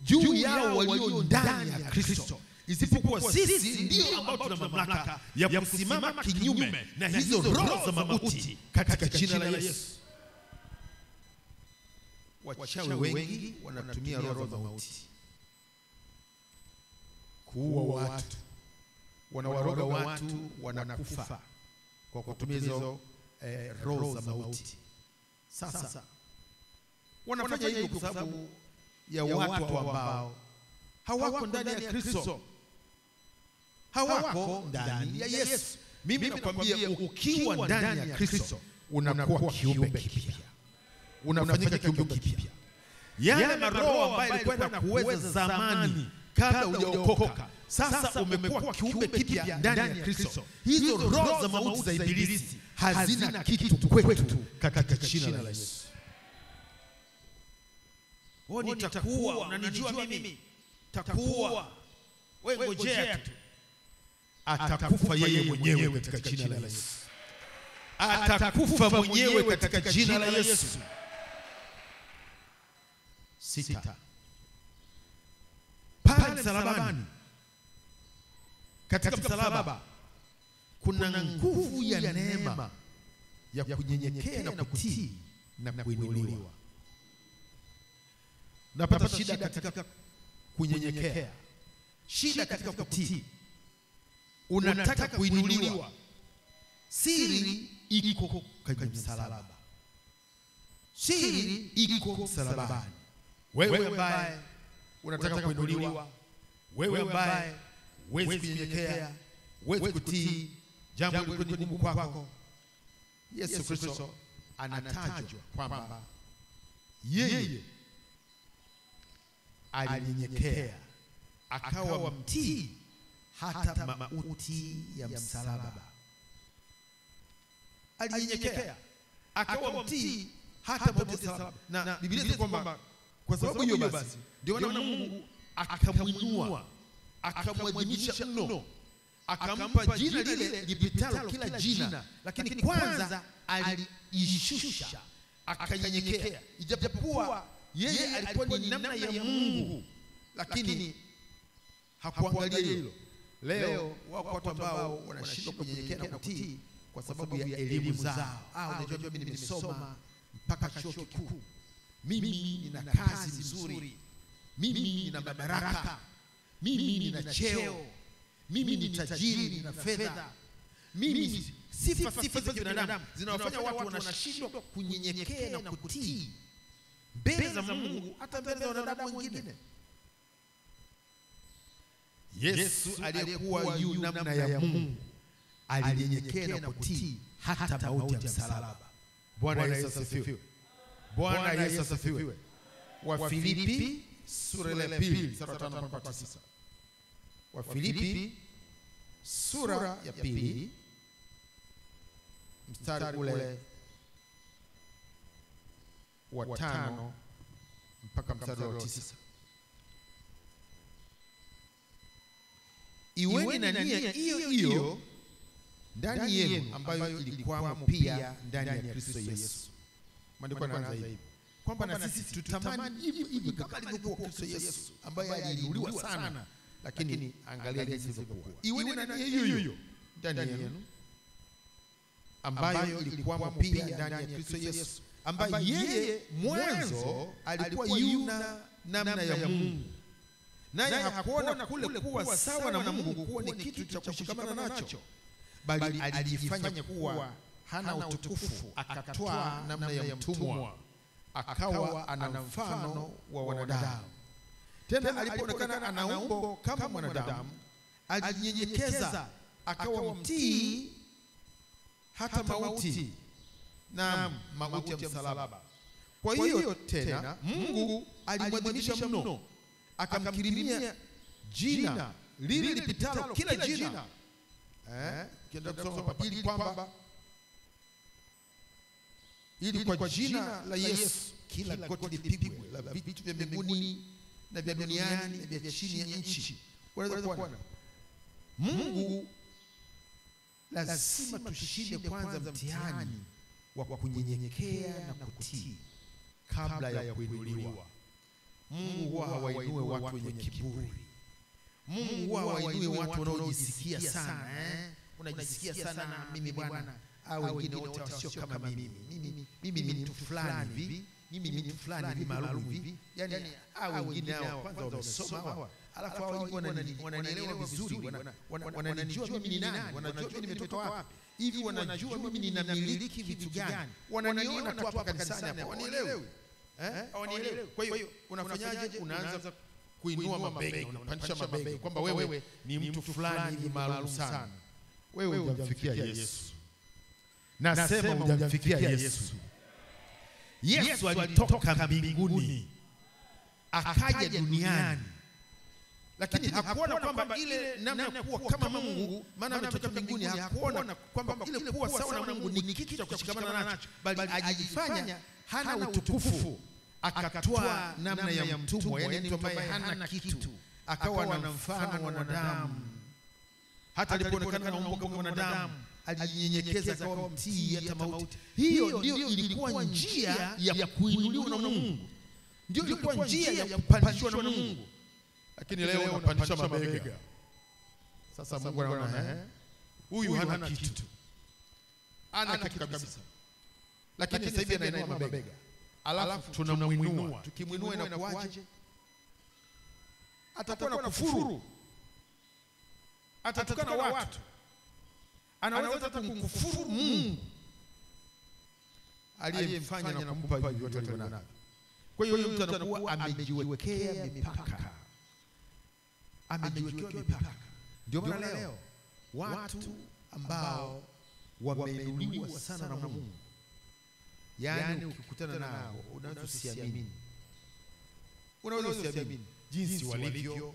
juu yao walio ndani ya Kristo, isipokuwa sisi ndio ambao tuna mamlaka ya kusimama kinyume na hizo roho za mauti katika jina la Yesu. Wachawi wengi wanatumia roho za mauti kuua watu, wanawaroga watu wanakufa kwa kutumia hizo roho za mauti. Sasa wanafanya hivyo kwa sababu ya watu ambao hawako ndani ya Kristo, hawako ndani ya Yesu. Mimi nakwambia ukiwa ndani ya Kristo unakuwa kiumbe kipya, unafanyika kiumbe kipya. Yale maroho ambayo yalikuwa yanakuweza zamani kabla hujaokoka, sasa umekuwa kiumbe kipya ndani ya Kristo. Hizo roho za mauti za Ibilisi hazina kitu kwetu katika jina la Yesu. Wewe nitakuua, unanijua mimi, takuua. Wewe ngojea tu. Atakufa yeye mwenyewe katika jina la Yesu. Atakufa mwenyewe katika jina la Yesu. 6. Pale msalabani, katika msalaba kuna nguvu ya neema ya kunyenyekea na kutii na kuinuliwa. Napata shida katika kunyenyekea, shida katika kutii. Unataka kuinuliwa, siri iko kwenye msalaba. Siri iko msalabani. Wewe ambaye unataka kuinuliwa, wewe ambaye huwezi kunyenyekea, huwezi kutii, jambo liko ni gumu kwako, Yesu Kristo anatajwa kwamba yeye alinyenyekea akawa mtii hata mauti ya msalaba. Alinyenyekea akawa mtii hata mauti ya msalaba. Na Biblia inasema kwamba kwa sababu hiyo basi ndio maana Mungu akamwinua, akamwadhimisha mno, akampa jina lile lipitalo kila jina. Lakini kwanza aliishusha, akanyenyekea. Ijapokuwa yeye alikuwa ni namna ya Mungu, lakini hakuangalia hilo. Leo wako watu ambao wanashindwa kunyenyekea na kutii kwa sababu ya elimu zao. Unajua mimi nimesoma mpaka chuo kikuu, mimi nina kazi nzuri, mimi nina madaraka, mimi nina cheo, mimi ni tajiri, nina fedha, mimi sifa za binadamu zinawafanya watu wanashindwa kunyenyekea na kutii mbele za Mungu, hata mbele za wanadamu wengine. Yesu aliyekuwa yu namna ya Mungu alinyenyekea na kutii hata mauti ya msalaba. Bwana Yesu asifiwe. Bwana Yesu asifiwe. Wafilipi sura ya 2 mstari wa 5 mpaka 9. Wafilipi sura ya 2 mstari ule wa 5 mpaka mstari wa 9. Iweni na nia hiyo hiyo ndani yenu ambayo ilikuwa pia ndani ya Kristo Yesu. Maandiko yanaanza hivi kwamba na sisi tutamani hivi kama alivyokuwa Kristo Yesu, ambaye aliinuliwa sana, lakini angalia jinsi ilivyokuwa. Iweni na nia hiyo hiyo ndani yenu ambayo ilikuwa pia ndani ya Kristo Yesu, ambaye yeye mwanzo alikuwa yuna namna ya Mungu, naye hakuona kule kuwa sawa na Mungu kuwa ni kitu cha kushikamana nacho, bali alijifanya kuwa hana utukufu, akatwaa namna ya mtumwa, akawa ana mfano wa wanadamu. Tena alipoonekana ana umbo kama mwanadamu, alijinyenyekeza akawa mtii hata mauti, na mauti ya msalaba. Kwa hiyo tena Mungu alimwadhimisha mno, akamkirimia jina lile lipitalo kila jina. Kienda kusoma hapa, ili kwa jina la Yesu kila goti lipigwe, la vitu vya mbinguni na vya duniani na vya chini ya nchi. Unaweza kuona Mungu lazima tushinde kwanza mtihani wa kunyenyekea na kutii kabla ya kuinuliwa. Mungu huwa hawainue watu wenye kiburi. Mungu huwa hawainue watu wanaojisikia sana. Unajisikia sana na mimi bwana, au wengine wote wasio kama mimi. Mimi ni mtu fulani hivi, mimi ni mtu fulani hivi maalum hivi. Yaani au wengine hao kwanza wamesoma hawa, alafu hao wengine wananielewa vizuri, wananijua mimi ni nani, wanajua mimi nimetoka wapi. Hivi wanajua mimi ninamiliki vitu gani. Wananiona tu hapa kanisani hapa, wanielewi. Hawanielewi. Kwa hiyo unafanyaje? Unaanza kuinua mabega, unapandisha mabega kwamba wewe ni mtu fulani hivi maalum sana. Wewe hujamfikia Yesu. Nasema hujamfikia Yesu. Yesu alitoka mbinguni akaja duniani, lakini hakuona kwamba ile namna ya kuwa kama Mungu, maana ametoka mbinguni, hakuona kwamba ile kuwa sawa na Mungu ni kitu cha kushikamana nacho, bali ajifanya hana utukufu, akatwaa namna ya mtumwa, yaani mtu ambaye hana kitu, akawa na mfano wa wanadamu. Hata alipoonekana na umbo kama wanadamu, alijinyenyekeza akawa mtii hata mauti. Hiyo ndio ilikuwa njia ya kuinuliwa na Mungu, ndio ilikuwa njia ya kupandishwa na Mungu. Lakini leo unapandisha mabega. Sasa Mungu anaona huyu hana kitu, ana kitu kabisa, lakini sasa hivi anainua mabega, alafu tunamuinua. Tukimuinua inakuaje? Atakuwa na kufuru, atatukana watu, anaweza hata kumkufuru Mungu aliyemfanya na kumpa hivi yote alivyo. Kwa hiyo mtu anakuwa amejiwekea mipaka, amejiwekea mipaka. Ndio maana leo watu ambao wameinuliwa sana na Mungu, yaani ukikutana nao unaweza usiamini, jinsi walivyo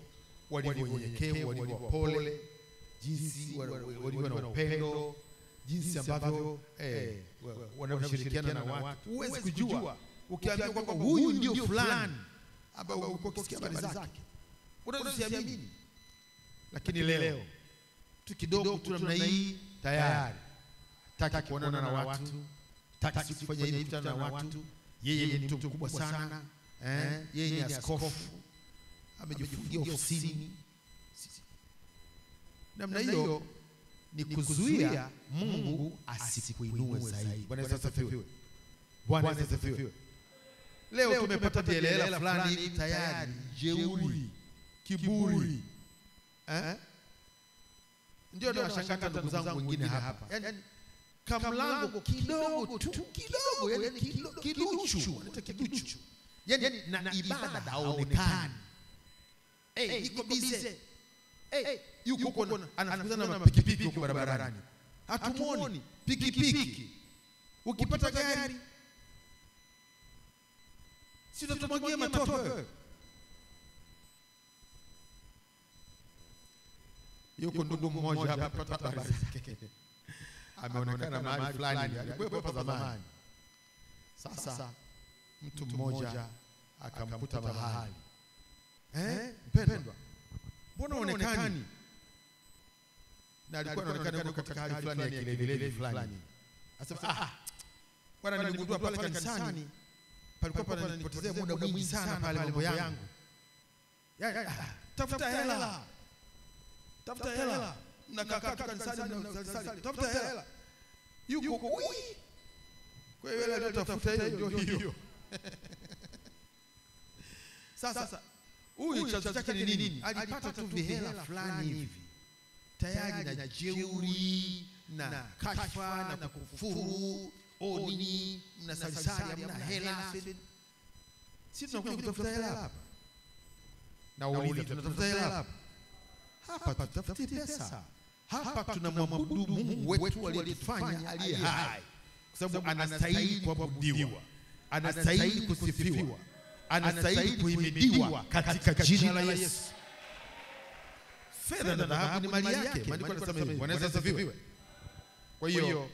nyenyekevu, walivyo pole, jinsi walivyo na upendo, jinsi ambavyo wanashirikiana na watu. Huwezi kujua ukiambia kwamba huyu ndio fulani ambao ukisikia habari zake unaweza usiamini. Lakini leo tu kidogo tu namna hii tayari hataki kuonana na watu, hataki kufanya hivi kutana na watu. Yeye ni mtu mkubwa sana, yeye ni askofu, amejifungia ofisini. Namna hiyo ni kuzuia Mungu asikuinue zaidi. Bwana Yesu asifiwe. Bwana Yesu asifiwe. Leo tumepata vielela fulani tayari, jeuri, kiburi. Ndio nashangaa ndugu zangu wengine hapa. Yaani kamlango kidogo tu, kidogo, yani kiduchu, wanaita kiduchu. Yaani na ibada haonekani. Iko bize. Yuko anafukuzana na pikipiki huko barabarani. Hatumuoni pikipiki. Ukipata gari si tutamwagia matope. Yuko ndugu mmoja hapa pata habari zake. Ameonekana mahali fulani, alikuwa hapa zamani. Sasa mtu mmoja akamkuta mahali. Mpendwa, mbona uonekani? Na alikuwa anaonekana katika hali fulani ya kilelele fulani. Asema bwana, niligundua pale kanisani palikuwa pananipotezea muda mwingi sana pale mambo yangu. Tafuta hela. Tafuta hela. Mnakaa kanisani mnasali. Tafuta hela. Yuko kwa hiyo hela tafuta hiyo ndio hiyo. Sasa huyu chanzo chake ni nini? Alipata tu vihela fulani hivi. Tayari na jeuri na kashfa na kufuru, nini mnasalisali mna hela. Sisi tunakuja kutafuta hela hapa. Na uliza tunatafuta hela hapa. Hapa tutafuti pesa. Hapa tunamwabudu Mungu wetu aliyetufanya aliye hai. Kwa sababu anastahili kuabudiwa. Anastahili kusifiwa. Anastahili kuhimidiwa katika jina la Yesu. Fedha na dhahabu ni mali yake. Maandiko yanasema hivi. Bwana Yesu asifiwe. Kwa hiyo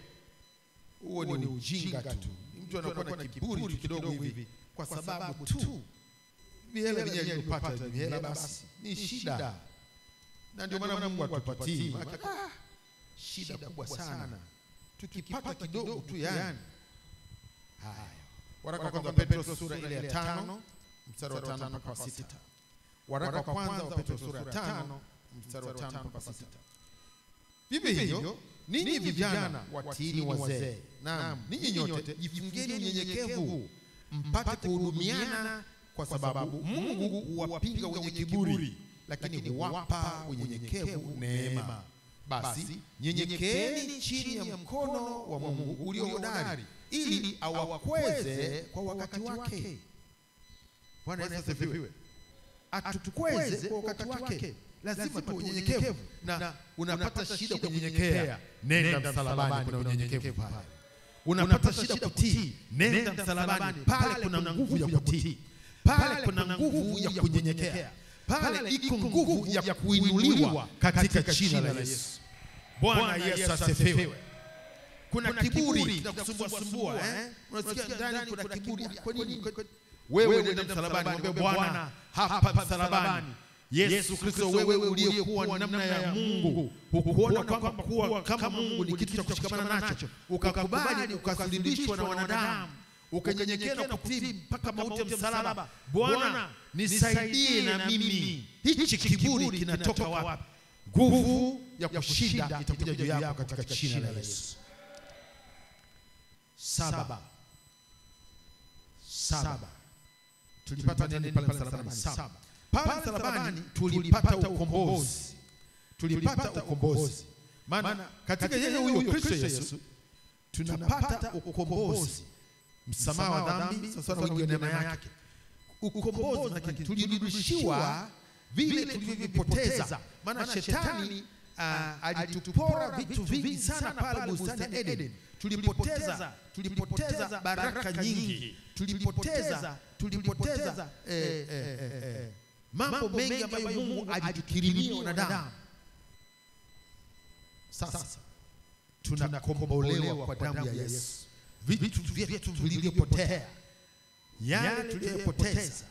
huo ni ujinga tu. Mtu anakuwa na kiburi tu kidogo hivi kwa sababu tu vihela vyenyewe alipata vihela, basi ni shida. Na ndio maana Mungu atupatii. Shida kubwa sana tukipata kidogo tu yani. Haya, waraka wa kwanza Petro sura ile ya 5 mstari wa 5 mpaka 6. Waraka wa kwanza wa Petro sura ya 5 mstari wa 5 mpaka 6. Vivyo hivyo ninyi vijana watiini wazee. Naam, ninyi nyote jifungeni unyenyekevu mpate kuhudumiana, kwa sababu Mungu huwapinga wenye kiburi, lakini huwapa unyenyekevu neema. Basi nyenyekeeni chini ya mkono wa Mungu ulio hodari, ili awakweze kwa wakati wake. Bwana Yesu asifiwe. Atukweze kwa wakati wake. Lazima tu unyenyekevu. Na unapata shida kunyenyekea, nenda msalabani, kuna unyenyekevu pale. Unapata shida kutii, nenda msalabani, pale kuna nguvu ya kutii. Pale kuna nguvu ya kunyenyekea. Pale iko nguvu ya kuinuliwa katika jina la Yesu. Bwana Yesu asifiwe. Kuna kiburi kinakusumbua, unasikia ndani kuna kiburi. Kwa nini? Wewe nenda msalabani, mwambie Bwana, hapa msalabani Yesu Kristo, wewe uliyekuwa namna ya Mungu, hukuona kwamba kuwa kama Mungu ni kitu cha kushikamana nacho, ukakubali ukasulubishwa na wanadamu, ukanyenyekea na kutii mpaka mauti ya msalaba. Bwana, nisaidie na mimi. Hichi kiburi kinatoka wapi? Nguvu ya kushinda itakuja juu yako katika jina la Yesu. 7 tulipata nini pale msalabani? 7 pale msalabani tulipata ukombozi. Tulipata ukombozi. Maana katika yeye huyo Kristo Yesu tunapata ukombozi, msamaha wa dhambi, sasa na wingi wa neema yake. Ukombozi na tulirudishiwa vile tulivyopoteza. Maana shetani alitupora vitu vingi sana pale bustani Eden. Tulipoteza baraka nyingi. Tulipoteza mambo mengi ambayo Mungu alitukirimia wanadamu. Sasa tunakombolewa kwa damu ya Yesu. Vitu vyetu vilivyopotea, yale tuliyopoteza,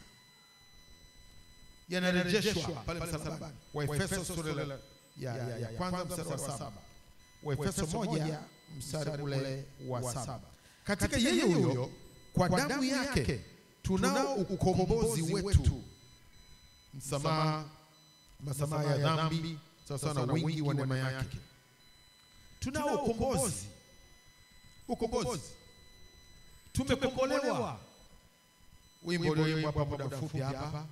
yanarejeshwa pale msalabani. Waefeso sura ya kwanza mstari wa 7. Waefeso 1 mstari ule wa 7. Katika yeye huyo kwa damu yake tunao ukombozi wetu, masamaha ya dhambi sawa na wingi wa neema yake. Tunao ukombozi. Tumekombolewa. Wimbo ulioimbwa hapa muda mfupi hapa,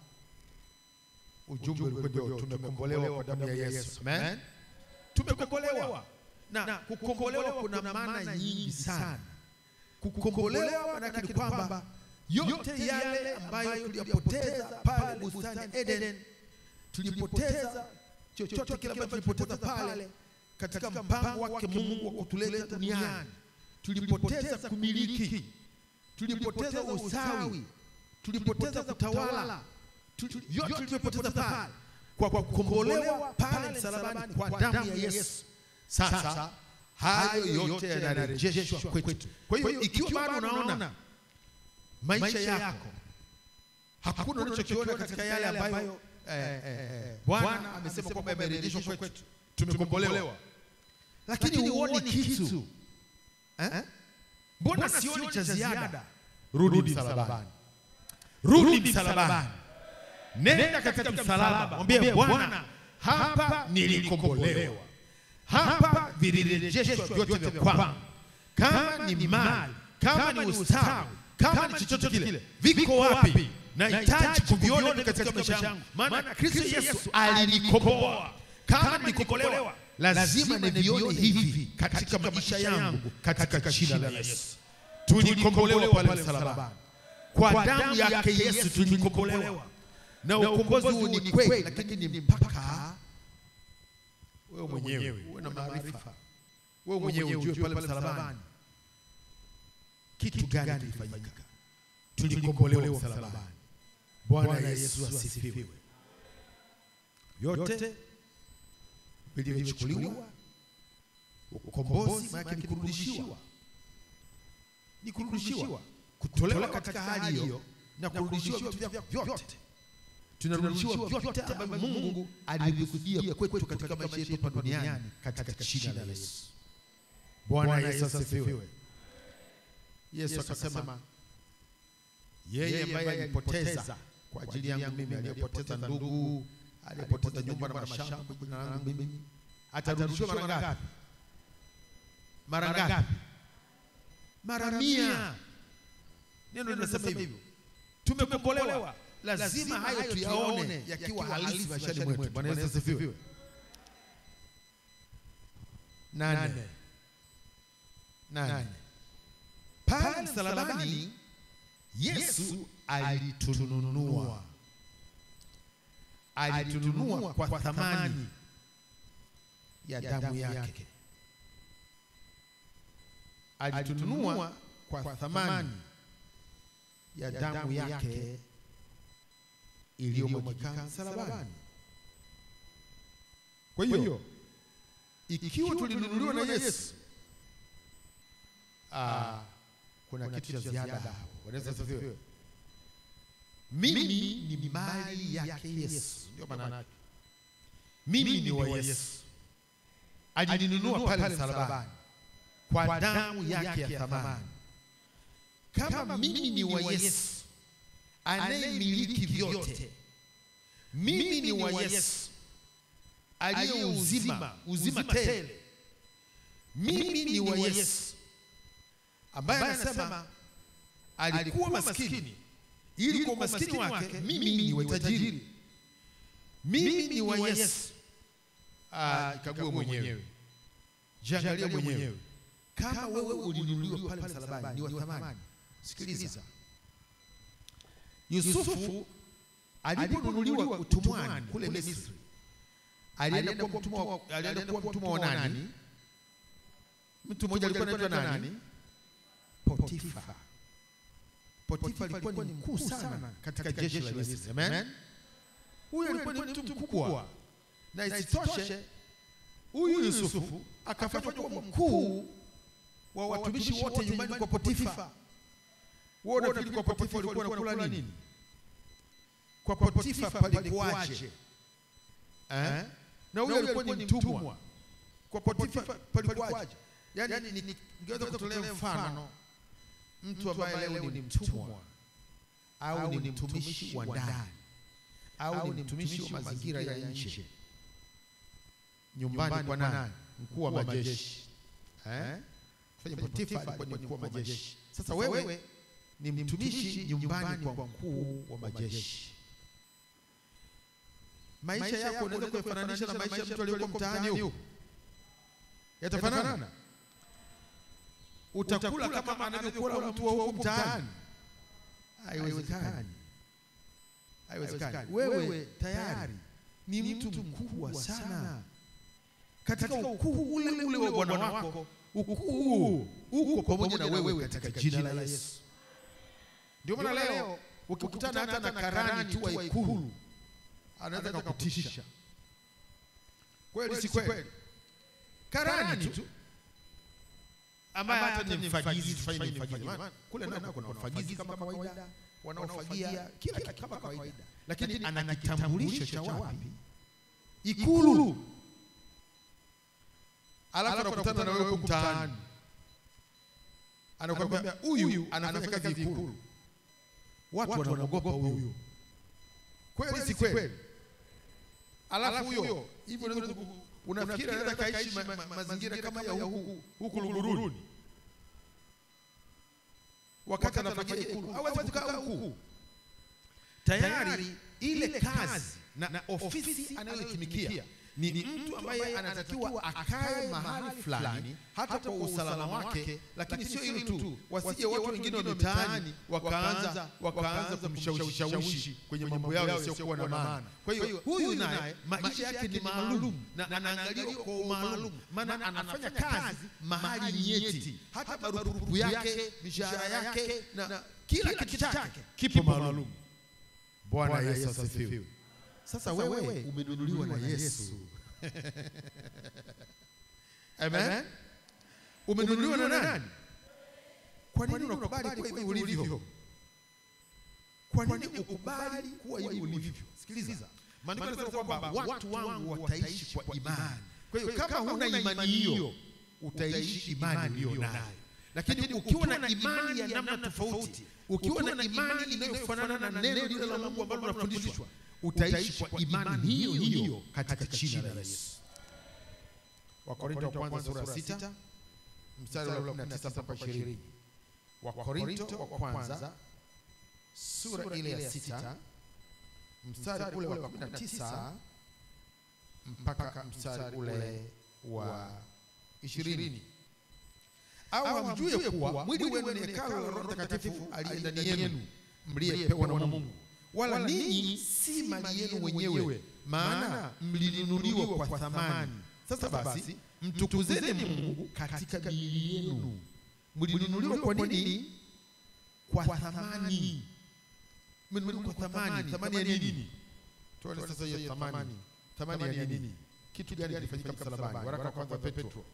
ujumbe ulikuwa ndio tumekombolewa kwa damu ya Yesu. Amen. Tumekombolewa. Na kukombolewa kuna maana nyingi sana. Kukombolewa maana ni kwamba yote yale ambayo tuliyapoteza pale bustani Eden, tulipoteza chochote kile ambacho tulipoteza pale katika mpango wake Mungu wa kutuleta duniani. Tulipoteza kumiliki, tulipoteza usawi, tulipoteza kutawala, yote tulipoteza pale kwa kukombolewa pale msalabani kwa damu ya Yesu. Sasa hayo yote yanarejeshwa kwetu. Kwa hiyo ikiwa bado unaona maisha yako hakuna unachokiona katika yale ambayo Bwana amesema kwamba yamerejeshwa kwetu, tumekombolewa, lakini huoni kitu, mbona sioni cha ziada? Rudi msalabani. Rudi msalabani. Nenda katika msalaba, mwambie Bwana, hapa nilikombolewa, hapa vilirejeshwa vyote vya kwangu. Kama ni mali, kama ni ustawi, kama ni chochote kile, viko wapi? Nahitaji kuviona katika maisha yangu, maana Kristo Yesu alinikomboa. Kama nilikombolewa, lazima nivione hivi katika maisha yangu, katika jina la Yesu. Tulikombolewa pale msalabani kwa damu yake Yesu, tulikombolewa. Na ukombozi huu ni kweli, lakini ni mpaka wewe mwenyewe uwe na maarifa, wewe mwenyewe ujue pale msalabani kitu gani kilifanyika. Tulikombolewa msalabani. Bwana Yesu asifiwe. Yote vilichukuliwa. Ukombozi maana ni kurudishiwa, kutolewa katika hali hiyo na kurudishiwa vitu vyote. Tunarudishiwa vyote ambavyo Mungu alivikusudia kwetu katika maisha yetu hapa duniani katika jina la Yesu. Bwana Yesu asifiwe. Yesu akasema yeye ambaye alipoteza kwa ajili yangu mimi, aliyepoteza ndugu, aliyepoteza nyumba na mashamba kwa jina langu mimi, atarudishiwa mara ngapi? Mara ngapi? Mara 100. Neno linasema hivyo. Tumekombolewa, lazima hayo tuyaone yakiwa halisi maishani mwetu. Bwana Yesu asifiwe. 8. Pale msalabani Yesu alitununua kwa thamani ya damu yake. Alitununua kwa thamani ya damu yake iliyomwagika msalabani. Kwa hiyo ikiwa tulinunuliwa na Yesu, kuna kitu cha ziada hapo. Wanaweza asifiwe. Mimi ni mali yake Yesu, ndio maana yake. Mimi ni wa Yesu. Alinunua pale msalabani kwa damu yake ya thamani. Kama mimi ni wa Yesu, anayemiliki vyote, mimi ni wa Yesu aliye uzima tele, mimi ni wa Yesu ambaye anasema alikuwa maskini ili kwa maskini wake mimi ni wa tajiri. Mimi ni wa Yesu. Ikague mwenyewe, jiangalie mwenyewe. Kama wewe ulinunuliwa pale msalabani, ni wa thamani. Sikiliza, Yusufu aliponunuliwa utumwani kule Misri, alienda kuwa mtumwa wa nani? Mtu mmoja alikuwa anaitwa nani? Potifa. Potifa alikuwa ni mkuu sana katika jeshi la Misri. Amen. Huyu alikuwa ni mtu mkubwa, na isitoshe huyu Yusufu akafanywa kuwa mkuu wa watumishi wote nyumbani kwa Potifa. Wao nafikiri kwa Potifa walikuwa wanakula nini? Kwa Potifa palikuwaje? Na huyu alikuwa ni mtumwa. Kwa Potifa palikuwaje? Yaani ningeweza kutolea mfano, mtu ambaye leo ni mtumwa au ni mtumishi wa ndani au ni mtumishi wa mazingira ya nje? Nyumbani kwa nani? Mkuu wa majeshi. Fanya Potifa alikuwa ni mkuu wa majeshi. Sasa wewe ni mtumishi nyumbani kwa mkuu wa majeshi. Maisha yako unaweza kuyafananisha na maisha ya mtu aliyeko mtaani huko? Yatafanana? Utakula kama anavyokula mtu wa huko mtaani? Haiwezekani. Haiwezekani. Wewe tayari ni mtu mkubwa sana katika ukuu ule wa Bwana wako. Ukuu uko pamoja na wewe katika jina la Yesu. Ndio maana leo ukikutana hata na karani tu wa ikulu anaweza kukutisha. Kweli si kweli? Karani tu ambaye hata ni mfagizi, tufanye mfagizi. Kule nako kuna wafagizi kama kawaida, wanaofagia kila kitu kama kawaida. Lakini ana kitambulisho cha wapi? Ikulu. Alafu anakutana na wewe huko mtaani, anakuambia huyu anafanya kazi Ikulu. Watu wanaogopa huyo. Kweli si kweli? Alafu huyo hivyo unafikiri anaweza kaishi mazingira kama ya huku Luguruni wakati anafanya Ikulu? Hawezi kukaa huku. Tayari ile kazi na ofisi anayotumikia ni mtu ambaye anatakiwa akae mahali fulani hata kwa usalama wake. Lakini sio hilo tu, wasije watu wengine wa mitaani wakaanza kumshawishi kwenye mambo yao yasiyokuwa na maana. Kwa hiyo huyu naye maisha yake ni maalum na anaangaliwa kwa maalum, maana anafanya kazi mahali nyeti. Hata marupurupu yake, mishahara yake na kila kitu chake kipo maalum. Bwana Yesu asifiwe. Sasa wewe umenunuliwa na Yesu. Amen. Umenunuliwa na nani? Kwa nini unakubali kuwa hivyo ulivyo? Kwa nini ukubali kuwa hivyo ulivyo? Sikiliza. Maandiko yanasema kwamba watu wangu wataishi kwa imani. Kwa hiyo kama huna imani hiyo, utaishi imani ulionayo. Lakini ukiwa na imani ya namna tofauti, ukiwa na imani inayofanana na neno lile la Mungu ambalo unafundishwa, utaishi kwa imani hiyo hiyo katika jina la Yesu. Wakorintho wa kwanza sura 6 mstari wa 19 mpaka 20. Wakorintho wa kwanza sura ile ya 6 mstari ule wa 19 mpaka mstari ule wa 20. Au hamjui kuwa mwili wenu ni hekalu la Roho Mtakatifu aliye ndani yenu, mliyepewa na Mungu, wala ninyi si mali yenu wenyewe, maana mlinunuliwa kwa thamani. Sasa basi mtukuzeni Mungu katika miili yenu. Mlinunuliwa kwa nini? Kwa thamani. Mlinunuliwa kwa thamani. Thamani ya nini? Tuone sasa hiyo thamani. Thamani ya nini? Kitu gani kilifanyika msalabani? Waraka wa kwanza Petro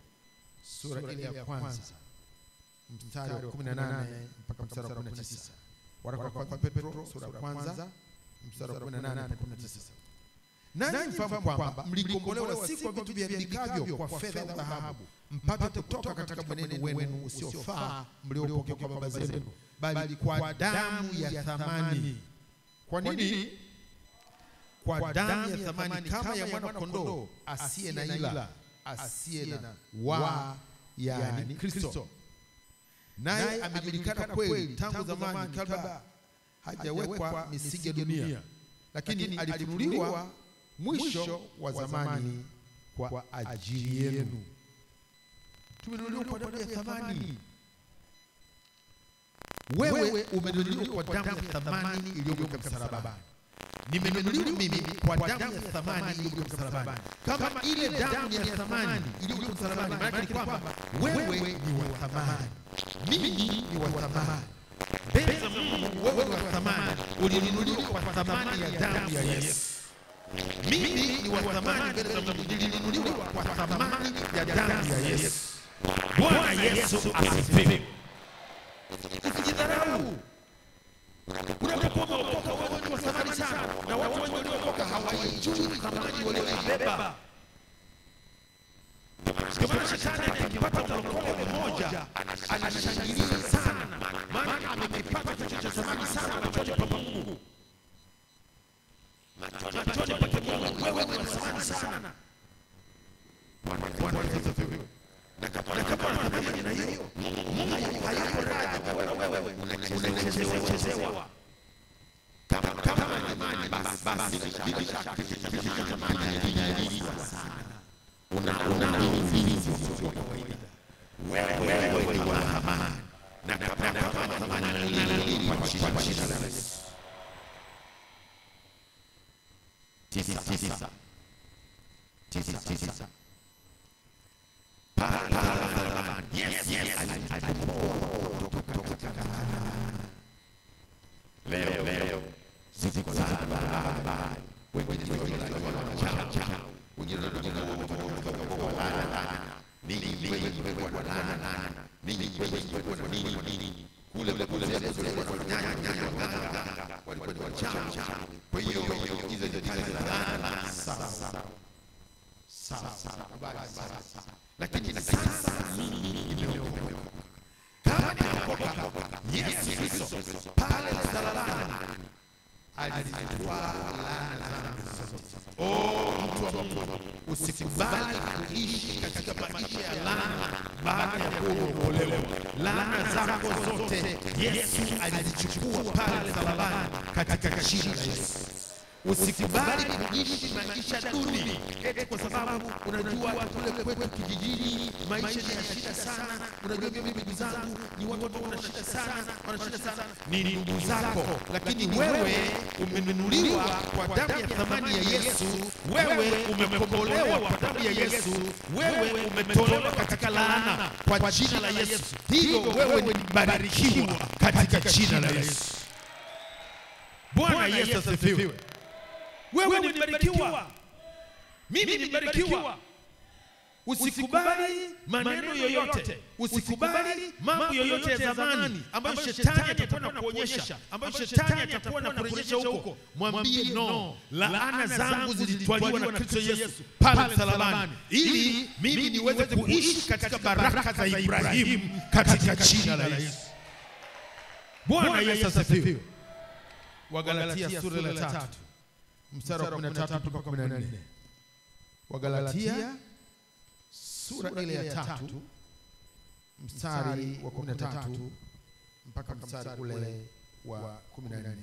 sura ile ya kwanza mstari wa 18 mpaka mstari wa 19. Waraka wa kwanza Petro sura ya kwanza mstari wa 18 mpaka 19. Nanyi mfahamu kwamba mlikombolewa si kwa vitu viharibikavyo, kwa fedha au dhahabu, mpate kutoka katika mwenendo wenu usiofaa mliopokea kwa baba zenu, bali kwa damu ya thamani. Kwa nini? Kwa damu ya thamani kama ya mwana kondoo asiye na ila, asiye na wa, yani Kristo. Naye amejulikana kweli tangu zamani, kabla hajawekwa misingi ya dunia, lakini alifunuliwa mwisho wa zamani kwa ajili yenu. Tumenunuliwa kwa damu ya thamani. Wewe umenunuliwa kwa damu ya thamani iliyowekwa msalabani. Nimenunuliwa mimi kwa damu ya thamani iliyowekwa msalabani. Kama ile damu ya thamani iliyowekwa msalabani, maana yake ni kwamba wewe ni wa thamani, mimi ni wa thamani. Mbele za Mungu wewe ni wa thamani, ulinunuliwa kwa thamani ya damu ya Yesu. Mimi ni wa thamani mbele za Mungu, nilinunuliwa kwa thamani ya damu ya Yesu. Bwana Yesu asifiwe. Usijidharau. Unapokuwa umeokoka wewe ni wa thamani sana, na watu wengi waliokoka hawajui thamani walioibeba. Kama shetani akipata mwokoka mmoja anashangilia sana, maana amekipata kitu cha thamani sana machoni pa Mungu. Usikubali kuishi katika maisha ya laana baada ya kuokolewa. Laana zako zote Yesu alizichukua pale msalabani katika jina la Yesu. Usikubali kuishi maisha duni eti kwa sababu unajua kule kwetu kijijini maisha ni ya shida sana. Unajua mimi ndugu zangu ni watu ambao wana shida sana, ni ndugu zako, lakini wewe umenunuliwa kwa damu ya thamani ya Yesu. Wewe umekombolewa kwa damu ya Yesu. Wewe umetolewa katika laana kwa jina la Yesu. Hivyo wewe ni mbarikiwa katika jina la Yesu. Bwana Yesu asifiwe. Wewe ni mbarikiwa. Mimi ni mbarikiwa. Usikubali maneno yoyote, usikubali mambo yoyote ya zamani ambayo shetani atakuwa na kuonyesha, ambayo shetani atakuwa na kurejesha huko. Mwambie no, laana zangu zilitwaliwa na Kristo Yesu pale msalabani ili mimi niweze kuishi katika baraka za Ibrahimu katika jina la Yesu. Bwana Yesu asifiwe. Wagalatia sura ya 3 mstari wa 13 mpaka 14. Wagalatia sura ile ya 3 mstari wa 13 mpaka mstari ule wa 14.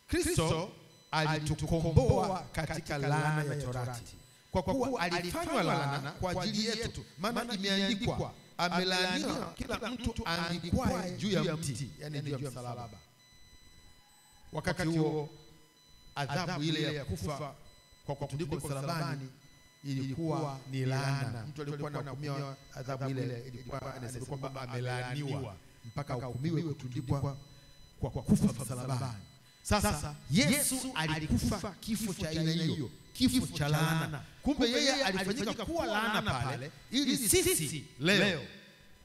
Kristo alitukomboa katika laana ya torati, kwa kuwa alifanywa laana kwa ajili yetu, maana imeandikwa, amelaaniwa kila mtu aangikwaye juu ya mti, yani juu ya msalaba. Wakati huo adhabu ile ya kufa kwa kutundikwa msalabani ilikuwa ni laana. Mtu alikuwa anahukumiwa adhabu ile ilikuwa anasema kwamba amelaaniwa mpaka hukumiwe kutundikwa kwa kufa msalabani. Sasa Yesu alikufa kifo cha aina hiyo, kifo cha laana. Kumbe yeye alifanyika kuwa laana pale ili sisi leo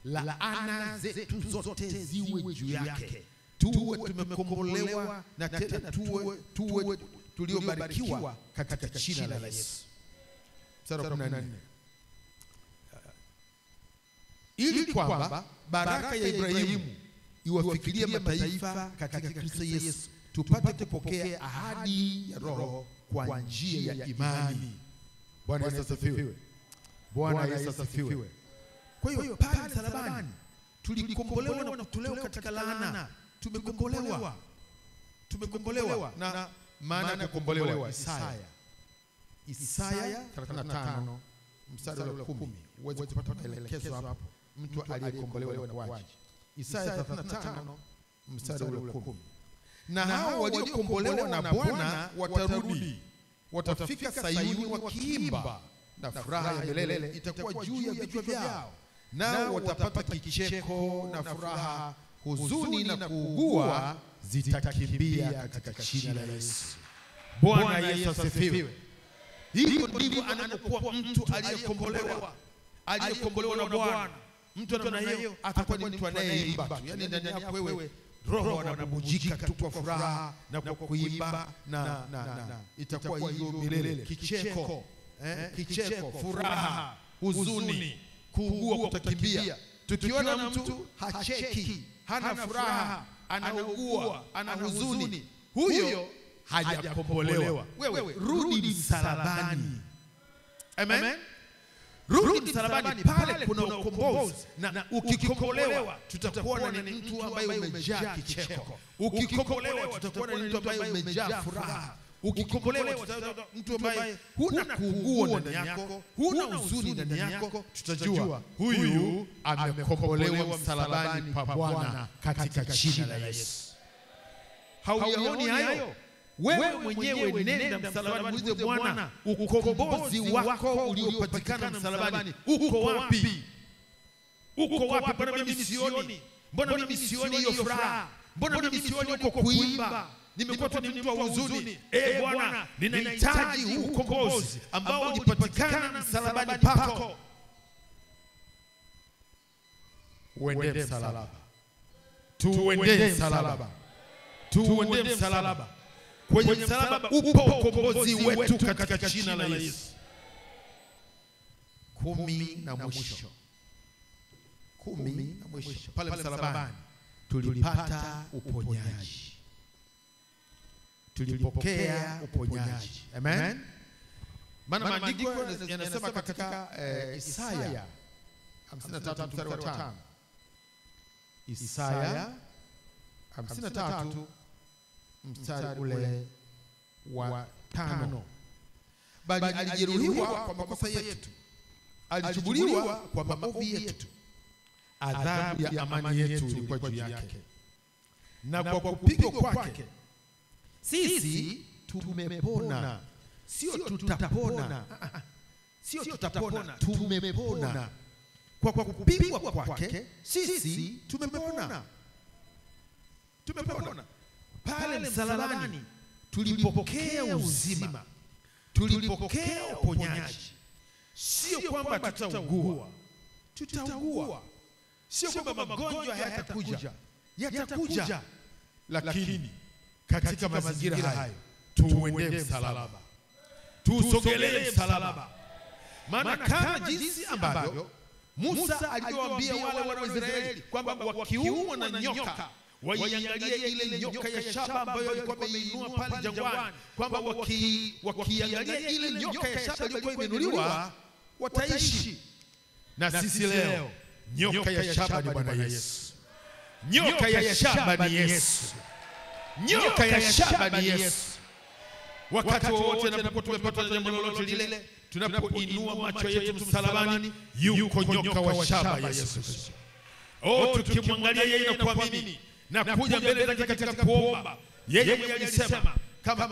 laana zetu zote ziwe juu yake, tuwe tumekombolewa na tena tuwe tuliobarikiwa katika jina la Yesu. Mstari wa 14. Ili kwamba baraka ya Ibrahimu iwafikirie mataifa katika Kristo Yesu, tupate kupokea ahadi ya Roho kwa njia ya imani. Bwana Yesu asifiwe. Bwana Yesu asifiwe. Kwa hiyo pale msalabani tulikombolewa na kutolewa katika laana. Tumekombolewa. Na maana ya kukombolewa, Isaya 35 mstari wa 10. Uweze kupata maelekezo hapo mtu aliyekombolewa na waje. Isaya 35 mstari wa 10. Na hao waliokombolewa na Bwana watarudi, watafika Sayuni wakiimba, na furaha ya milele itakuwa juu ya vichwa vyao. Nao watapata kicheko na furaha, huzuni na kuugua zitakimbia katika jina la Yesu. Bwana Yesu asifiwe. Hivyo ndivyo anapokuwa mtu aliyekombolewa na Bwana. Mtu namna hiyo atakuwa ni mtu anayeimba tu, yani ndani yako wewe roho anabubujika tu kwa furaha na kwa kuimba, na itakuwa hiyo milele. Kicheko, furaha, huzuni, kuugua kutakimbia. Tukiona mtu hacheki, hana furaha, anaugua, ana huzuni, huyo hajakombolewa. Wewe rudi msalabani. Amen. Rudi msalabani, pale kuna ukombozi. Na ukikombolewa tutakuona ni mtu ambaye umejaa kicheko. Ukikombolewa tutakuona ni mtu ambaye umejaa furaha. Ukikombolewa tutakuwa mtu ambaye huna kuugua ndani yako, huna huzuni ndani yako. Tutajua huyu amekombolewa msalabani pa Bwana katika jina la Yesu. Hauyaoni hayo? Wewe mwenyewe nenda msalabani, muulize Bwana, ukombozi wako uliopatikana msalabani uko wapi? Uko wapi? Mbona mimi sioni? Mbona mimi sioni hiyo furaha? Mbona mimi sioni uko kuimba? Nimekuwa tu ni mtu wa huzuni. Bwana, ninahitaji huu ukombozi ambao ulipatikana msalabani pako. Uende msalaba. Tuende msalaba. Tuende msalaba. Kwenye msalaba upo ukombozi wetu katika jina la Yesu. 10 na mwisho. 10 na mwisho. Pale msalabani tulipata uponyaji. Tulipokea uponyaji. Amen. Maana maandiko yanasema katika Isaya 53 mstari wa 5. Isaya 53 mstari ule wa 5. Bali alijeruhiwa kwa makosa yetu, alichubuliwa kwa maovu yetu, adhabu ya amani yetu ilikuwa juu yake, na kwa kupigwa kwake sisi tumepona. Sio tutapona, sio tutapona, tumepona. Kwa kupigwa kwake sisi tumepona. Tumepona. Pale msalabani tulipokea uzima, tulipokea uponyaji. Sio kwamba tutaugua, tutaugua. Sio kwamba magonjwa hayatakuja, yatakuja. Lakini katika mazingira hayo tuende msalaba, tusogelee msalaba. Maana kama jinsi ambavyo Musa aliwaambia wale wana wa Israeli kwamba wakiumwa na nyoka waiangalie ile nyoka ya shaba ambayo alikuwa ameinua pale jangwani, kwamba wakiangalia ile nyoka ya shaba ilikuwa imeinuliwa wataishi. Na sisi leo nyoka ya shaba ni Bwana Yesu. Nyoka ya shaba ni Yesu. Nyoka ya shaba ni Yesu. Wakati wote tunapokuwa tumepata jambo lolote lile, tunapoinua macho yetu msalabani, yuko nyoka wa shaba Yesu Kristo. Tukimwangalia yeye na kuamini na kuja mbele zake katika kuomba, yeye mwenyewe alisema kama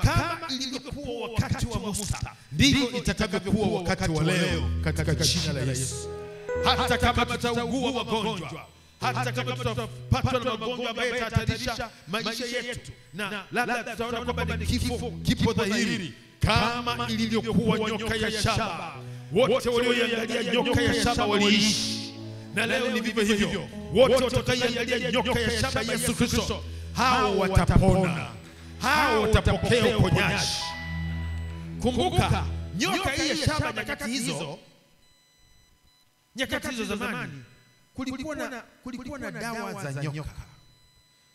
ilivyokuwa wakati wa Musa ndivyo itakavyokuwa wakati wa leo katika jina la Yesu. Hata kama tutaugua magonjwa, hata kama tutapatwa na magonjwa ambayo yatahatarisha maisha yetu, na labda tutaona kwamba ni kifo kipo dhahiri, kama ilivyokuwa nyoka ya shaba, wote walioangalia nyoka ya shaba waliishi. Na leo ni vivyo hivyo, wote watakaoangalia nyoka ya shaba Yesu Kristo, hao watapona, hao watapokea uponyaji. Kumbuka nyoka ya shaba nyakati hizo zamani kulikuwa na dawa za nyoka.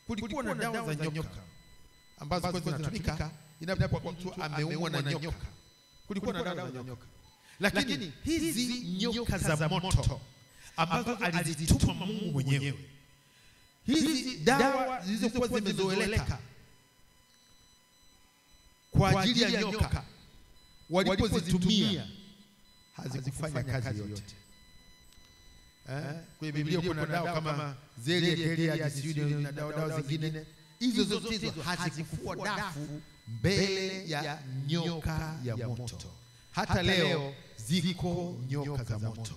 Kulikuwa na dawa za nyoka ambazo kwa zinatumika inapokuwa mtu ameumwa na nyoka. Kulikuwa na dawa za nyoka. Lakini hizi nyoka za moto ambazo alizituma Mungu mwenyewe, hizi dawa zilizokuwa zimezoeleka kwa ajili ya nyoka, walipozitumia hazikufanya kazi yoyote. Kwa Biblia kuna dawa kama na dawa zingine, hizo zote hazikufua dafu mbele ya nyoka ya moto. Hata leo ziko nyoka za moto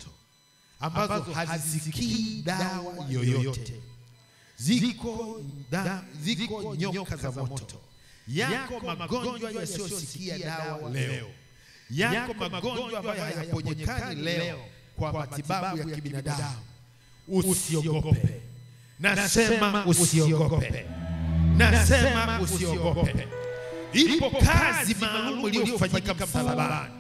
ambazo hazisikii dawa yoyote. Ziko nyoka za moto. Yako magonjwa yasiyosikia dawa leo. Yako magonjwa ambayo hayaponyekani leo kwa matibabu ya kibinadamu. Usiogope. Nasema usiogope. Nasema usiogope. Ipo kazi maalum iliyofanyika msalabani.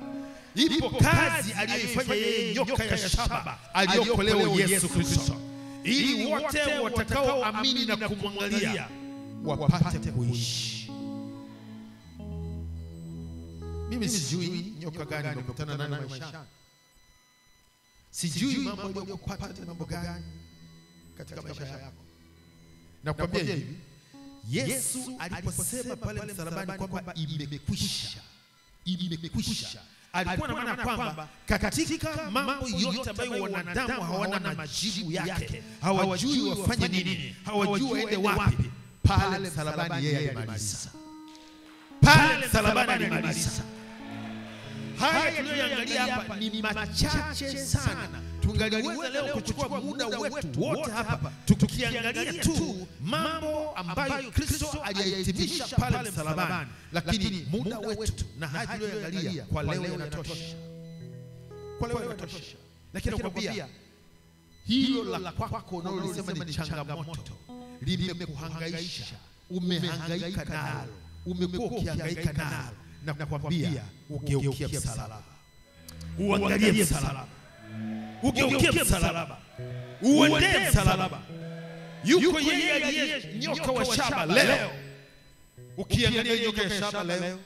Ipo kazi aliyoifanya yeye nyoka ya shaba aliyokolewa Yesu Kristo, ili wote watakao amini na kumwangalia wapate kuishi. Mimi sijui nyoka gani nimekutana nayo maishani, Sijui mambo uliyopata ni mambo gani katika maisha yako. Na kuambia hivi, Yesu aliposema pale msalabani kwamba imekwisha, imekwisha, alikuwa na maana kwamba katika mambo yote ambayo wanadamu hawana na majibu yake, hawajui wafanye nini, hawajui waende wapi, pale msalabani yeye alimaliza. Pale msalabani alimaliza. Haya tunayoangalia hapa ni machache sana. Tungaliweza leo kuchukua muda wetu wote hapa tukiangalia tu mambo ambayo Kristo aliyahitimisha pale msalabani, lakini muda wetu na haya tunayoangalia kwa leo yanatosha. Kwa leo yanatosha. Lakini nakwambia hilo la kwako unalosema ni changamoto, limekuhangaisha, umehangaika nalo, umekuwa ukihangaika nalo, na nakwambia ugeukie msalaba. Uangalie msalaba. Ugeukie msalaba. Uende msalaba. Yuko yeye aliye nyoka wa shaba leo. Ukiangalia nyoka ya shaba leo,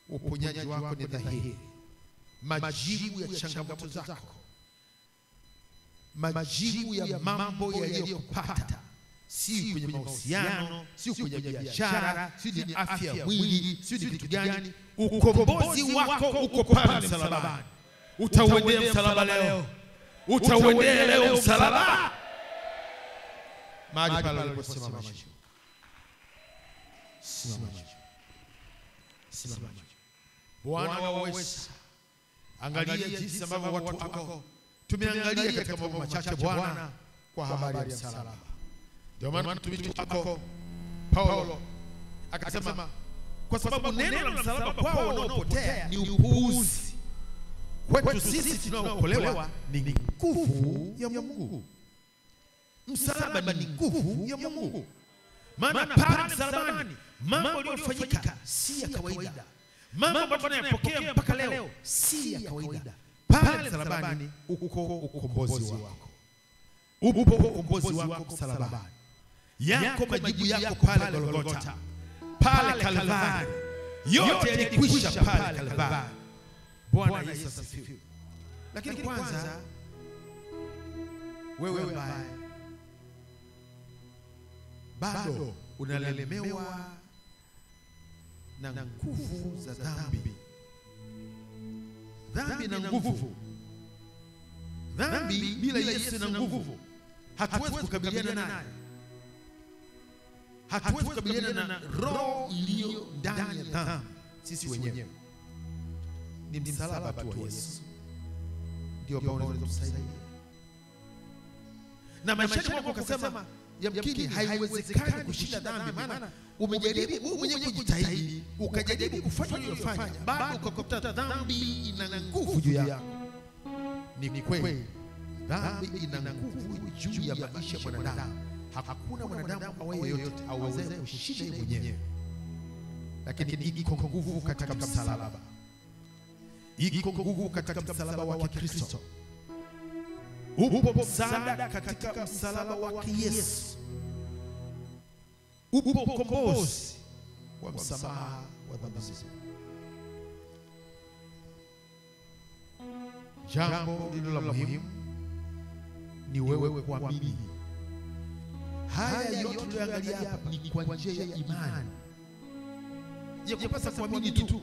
uponyaji wako ni dhahiri. Majibu ya changamoto zako, majibu ya mambo yaliyokupata, si kwenye mahusiano, si kwenye biashara, si ni afya ya mwili, si ni kitu gani, ukombozi wako uko pale msalabani. Utauendea msalaba leo. Utauendea leo msalaba. Mahali pale uliposimama macho. Simama macho. Simama macho. Bwana waweza. Angalia jinsi ambavyo watu wako. Tumeangalia katika mambo machache Bwana kwa habari ya msalaba. Ndio maana mtumishi wako Paulo akasema kwa sababu neno la msalaba kwao wanaopotea ni upuuzi, kwetu sisi tunaokolewa ni nguvu ya Mungu. Msalaba ni nguvu ya Mungu. Maana pale msalabani mambo yaliyofanyika si ya kawaida. Mambo ambayo tunayapokea mpaka leo si ya kawaida. Pale msalabani uko ukombozi wako. Upo ukombozi wako msalabani. Yako majibu yako pale Golgotha, pale Kalvari. Yote yalikwisha pale Kalvari. Bwana Yesu asifiwe. Lakini kwanza wewe ambaye bado unalemewa na nguvu za dhambi. Dhambi na nguvu. Dhambi bila Yesu na nguvu hatuwezi kukabiliana nayo. Hatuwezi kukabiliana na roho iliyo ndani ya dhambi sisi wenyewe. Ni msalaba tu wa Yesu ndio ambao unaweza kusaidia. Na maisha yako ukasema yamkini haiwezekani kushinda dhambi, maana umejaribu wewe mwenyewe kujitahidi, ukajaribu kufanya uliyofanya, bado ukakuta dhambi ina nguvu juu yako. Ni kweli dhambi ina nguvu juu ya maisha ya mwanadamu. Hakuna mwanadamu awaye yote aweze kushinda mwenyewe, lakini iko nguvu katika msalaba. Iko nguvu katika msalaba wa Kristo. Upo msaada katika msalaba wa Yesu. Upo ukombozi wa msamaha wa dhambi zetu. Jambo lilo la muhimu ni wewe kuamini. Haya yote tunayoangalia hapa ni kwa njia ya imani. Je, kupasa kuamini tu?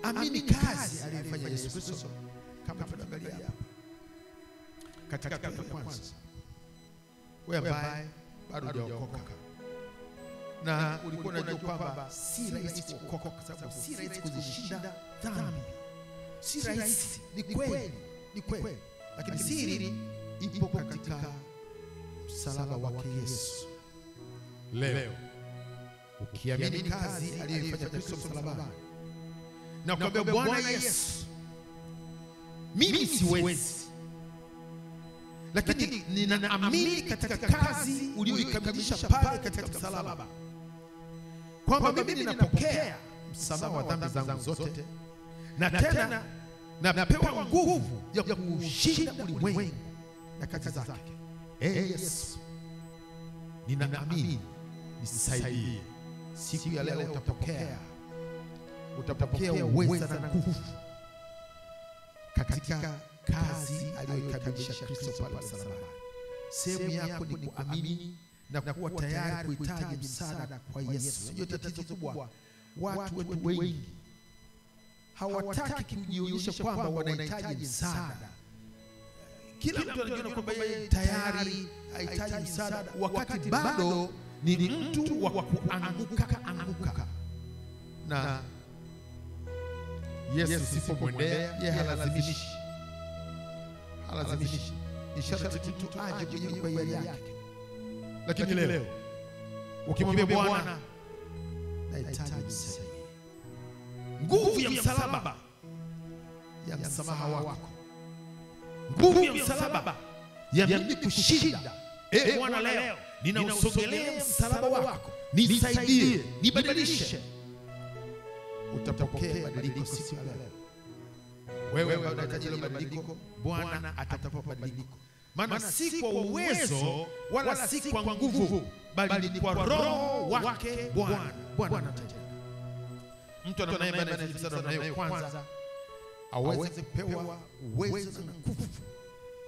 Amini kazi aliyofanya Yesu Kristo, kama tunaangalia hapa katika kitabu cha kwanza. Wewe ambaye bado hujaokoka na ulikuwa unajua kwamba si rahisi kuokoka kwa sababu si rahisi kuzishinda dhambi. Si rahisi, ni kweli, ni kweli. Lakini siri ipo katika msalaba wake Yesu. Leo ukiamini kazi aliyofanya Kristo msalabani na ukamwambia Bwana Yesu, mimi siwezi, lakini ninaamini katika kazi uliyoikamilisha pale katika msalaba, kwamba mimi ninapokea msamaha wa dhambi zangu zote, na tena napewa nguvu ya kushinda ulimwengu na kazi zake. Yesu, ninaamini, nisaidie. Siku ya leo utapokea uweza na nguvu katika kazi aliyokamilisha Kristo pale msalabani. Sehemu yako ni kuamini na kuwa tayari kuhitaji msaada kwa Yesu. Unajua tatizo kubwa, watu wetu wengi hawataki kujionyesha kwamba wanahitaji msaada. Kila mtu anajiona kwamba yeye tayari hahitaji msaada, wakati bado ni mtu wa kuanguka. Na Yesu sipomwendea, yeye halazimishi. Ni sharti mtu aje kwenye kwa hiari yake. Lakini leo ukimwambia Bwana, nahitaji msaada, nguvu ya msalaba, ya msamaha wako, nguvu ya msalaba ya mimi kushinda. Bwana, leo ninausogelea msalaba wako, nisaidie, nibadilishe. Utapokea badiliko siku ya leo. Wewe unahitaji badiliko, Bwana atakupa badiliko. Maana si kwa uwezo wala si kwa nguvu, bali ni kwa Roho wake Bwana. Bwana atatenda. Mtu anayebana msaada nayo kwanza aweze kupewa uwezo na nguvu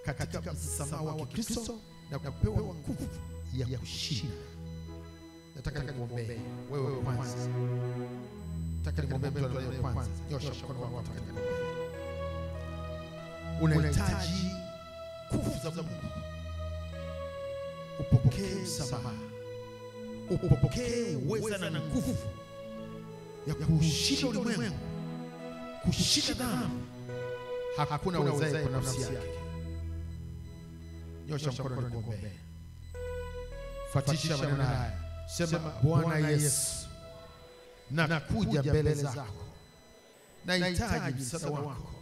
katika msamaha wa Kristo na kupewa nguvu ya kushinda. Nataka nikuombee wewe kwanza. Nataka nikuombee mtu anaye kwanza. Nyosha mkono wako, nataka nikuombee. Unahitaji nguvu za Mungu. Upokee msamaha. Upokee uwezo na nguvu ya kushinda ulimwengu, kushinda dhambi. Hakuna uwezaye kwa nafsi yake. Nyosha mkono nikuombee. Fatisha maneno haya. Sema, Bwana Yesu, nakuja mbele zako. Nahitaji msaada wako.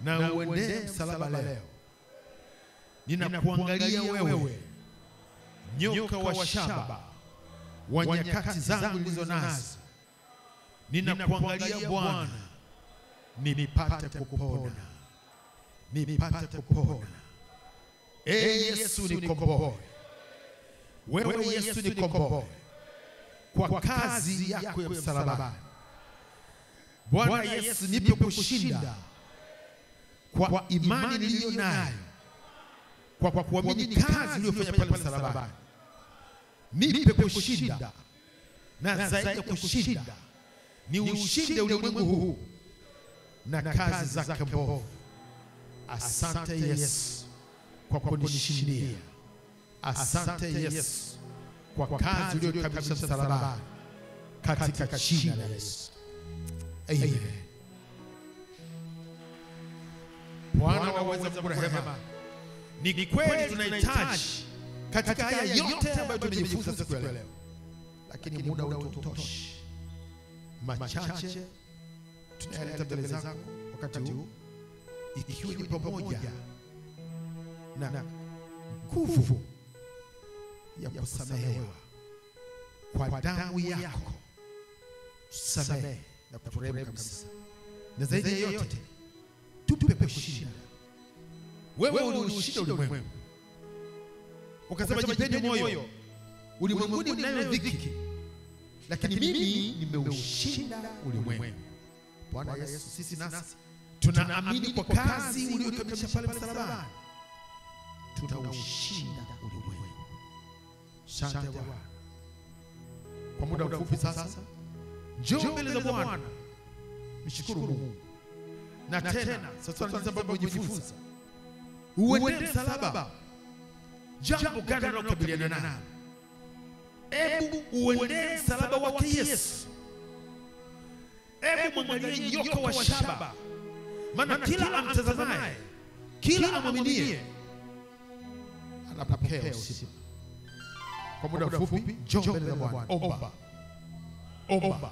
Na uendee msalaba leo. Ninakuangalia wewe, nyoka wa shaba wa nyakati zangu nilizo nazo. Ninakuangalia Bwana, nipate kupona. Nipate kupona. Yesu nikomboe. Wewe Yesu nikomboe kwa kazi yako ya msalaba. Bwana Yesu, nipe kushinda kwa imani niliyo nayo, kwa kuamini kazi uliyofanya pale msalabani. Nipe kushinda, na zaidi ya kushinda ni ushinde ulimwengu huu na kazi zake mbovu. Asante Yesu kwa kunishindia. Asante Yesu kwa kazi uliyokamilisha msalabani, katika jina la Yesu. Amen. Bwana waweza kurehema. Ni kweli tunahitaji katika haya yote ambayo tumejifunza siku ya leo, lakini muda hautoshi. Machache tunayaleta mbele zako wakati huu, ikiwa ni pamoja na nguvu ya kusamehewa kwa damu yako. Samehe na kuturehemu kabisa, na zaidi ya yote tupe kushinda. Wewe uliushinda ulimwengu, ukasema jipeni moyo, ulimwenguni mnayo dhiki, lakini mimi nimeushinda ulimwengu. Bwana Yesu, sisi nasi tunaamini kwa kazi uliyokamilisha pale msalabani, tunaushinda ulimwengu. Asante Bwana. Kwa muda mfupi sasa, njoo mbele za Bwana, mshukuru Mungu. Na tena sasa tunataka kujifunza uende msalaba. Jambo gani unalokabiliana nalo? Hebu uende msalaba wake Yesu. Hebu mwangalie nyoka wa shaba, maana kila amtazamaye, kila amwaminie anapokea uzima. Kwa muda mfupi, njoo mbele za Bwana. Omba.